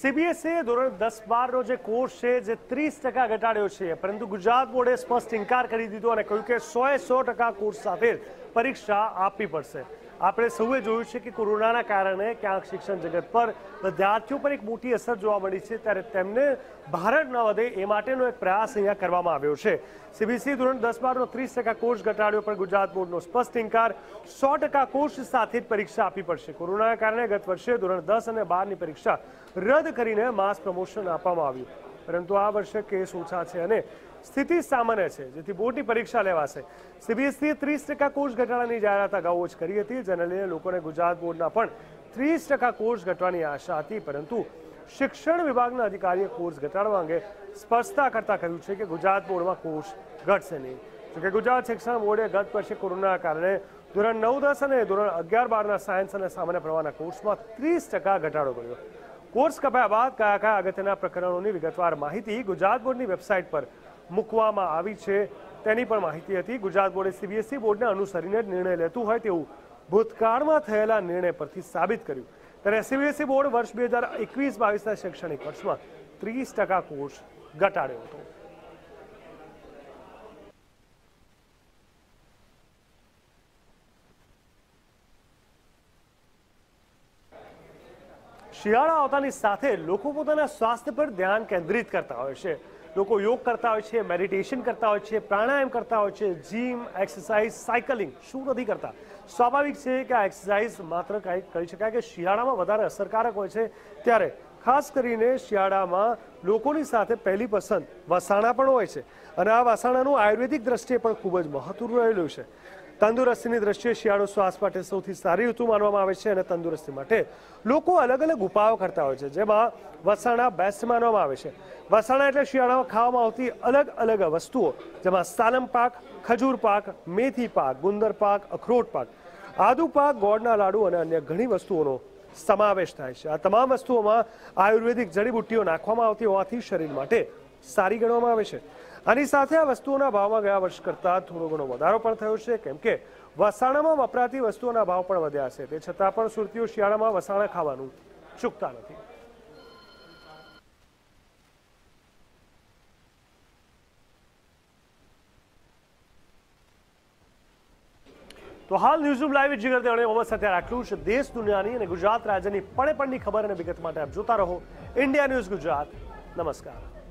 A: સીબીએસઈએ ધોરણ 10-12નો જે કોર્સ છે જે 30% ઘટાડ્યો છે, પરંતુ ગુજરાત બોર્ડે સ્પષ્ટ ઇનકાર કરી દીધો અને કહ્યું કે 100% કોર્સ સાથે પરીક્ષા આપવી પડશે. આપણે સૌએ જોયું છે કે કોરોનાના કારણે ક્યાંક શિક્ષણ જગત પર વિદ્યાર્થીઓ પર એક મોટી અસર જોવા મળી છે. ત્યારે તેમને ભારણ ન વધે એ માટેનો એક પ્રયાસ અહીંયા કરવામાં આવ્યો છે. સીબીએસઈએ ધોરણ 10-12નો 30% કોર્સ ઘટાડ્યો, પણ ગુજરાત બોર્ડનો સ્પષ્ટ ઇનકાર. 100% કોર્સ સાથે જ પરીક્ષા આપવી પડશે. કોરોનાના કારણે ગત વર્ષે ધોરણ 10 અને 12ની પરીક્ષા રદ કરીને માસ પ્રમોશન આપવામાં આવ્યું, પરંતુ આ વર્ષે કેસ ઓછા છે અને સ્થિતિ સામાન્ય છે, જેથી બોર્ડની પરીક્ષા લેવાશે. સીબીએસઈએ 30% કોર્સ ઘટાડાની જાહેરાત અગાઉ જ કરી હતી, જેને લઈને લોકોને ગુજરાત બોર્ડના પણ 30% કોર્સ ઘટવાની આશા હતી, પરંતુ શિક્ષણ વિભાગના અધિકારીએ કોર્સ ઘટાડવા અંગે સ્પષ્ટતા કરતા કહ્યું છે કે ગુજરાત બોર્ડમાં કોર્સ ઘટશે નહીં. જોકે ગુજરાત શિક્ષણ બોર્ડે ગત વર્ષે કોરોનાના કારણે ધોરણ 9-10 અને ધોરણ 11-12ના સાયન્સ અને સામાન્ય પ્રવાહના કોર્સમાં 30% ઘટાડો કર્યો. કોર્સ કપાયા બાદ કયા કયા અગત્યના પ્રકરણોની વિગતવાર માહિતી ગુજરાત બોર્ડની વેબસાઇટ પર મૂકવામાં આવી છે તેની પણ માહિતી હતી. ગુજરાત બોર્ડે સીબીએસઈ બોર્ડને અનુસરીને નિર્ણય લેતું હોય તેવું ભૂતકાળમાં થયેલા નિર્ણય પરથી સાબિત કર્યું. ત્યારે સીબીએસઈ બોર્ડ વર્ષ 2021-22ના શૈક્ષણિક વર્ષમાં 30% કોર્સ ઘટાડ્યો હતો. શિયાળા આવતાની સાથે લોકો પોતાના સ્વાસ્થ્ય પર ધ્યાન કેન્દ્રિત કરતા હોય છે. લોકો યોગ કરતા હોય છે, મેડિટેશન કરતા હોય છે, પ્રાણાયામ કરતા હોય છે, જીમ, એક્સરસાઇઝ, સાયકલિંગ શું નથી કરતા. સ્વાભાવિક છે કે આ એક્સરસાઇઝ માત્ર કહી શકાય કે શિયાળામાં વધારે અસરકારક હોય છે, ત્યારે ખાસ કરીને શિયાળામાં લોકોની સાથે પહેલી પસંદ વસાણા પણ હોય છે અને આ વસાણાનું આયુર્વેદિક દ્રષ્ટિએ પણ ખૂબ જ મહત્વ રહેલું છે. તંદુરસ્તીની દ્રષ્ટિએ શિયાળો શ્વાસ માટે સૌથી સારી ઋતુ માનવામાં આવે છે અને તંદુરસ્તી માટે લોકો અલગ અલગ ઉપાયો કરતા હોય છે, જેમાં વસાણા બેસ્ટ માનવામાં આવે છે. વસાણા એટલે શિયાળામાં ખાવામાં આવતી અલગ અલગ વસ્તુઓ, જેમાં સાલમ પાક, ખજૂર પાક, મેથી પાક, ગુંદર પાક, અખરોટ પાક, આદુ પાક, ગોળના લાડુ અને અન્ય ઘણી વસ્તુઓનો સમાવેશ થાય છે. આ તમામ વસ્તુઓમાં આયુર્વેદિક જડીબુટ્ટીઓ નાખવામાં આવતી હોવાથી શરીર માટે સારી ગણવામાં આવે છે. આની સાથે આ વસ્તુઓના ભાવમાં ગયા વર્ષ કરતાં થોડો ઘણો વધારો પણ થયો છે, કેમ કે વસાણામાં વપરાતી વસ્તુઓના ભાવ પણ વધ્યા છે. તે છતાં પણ સુરતીઓ શિયાળામાં વસાણા ખાવાનું ચૂકતા નથી. તો હાલ ન્યૂઝરૂમ લાઈવ જીગર દેવળે મોહમ્મદ સાથે આટલું છે. દેશ દુનિયાની અને ગુજરાત રાજ્યની પળે પળની ખબર અને વિગત માટે આપ જોતા રહો ઇન્ડિયા ન્યૂઝ ગુજરાત. નમસ્કાર.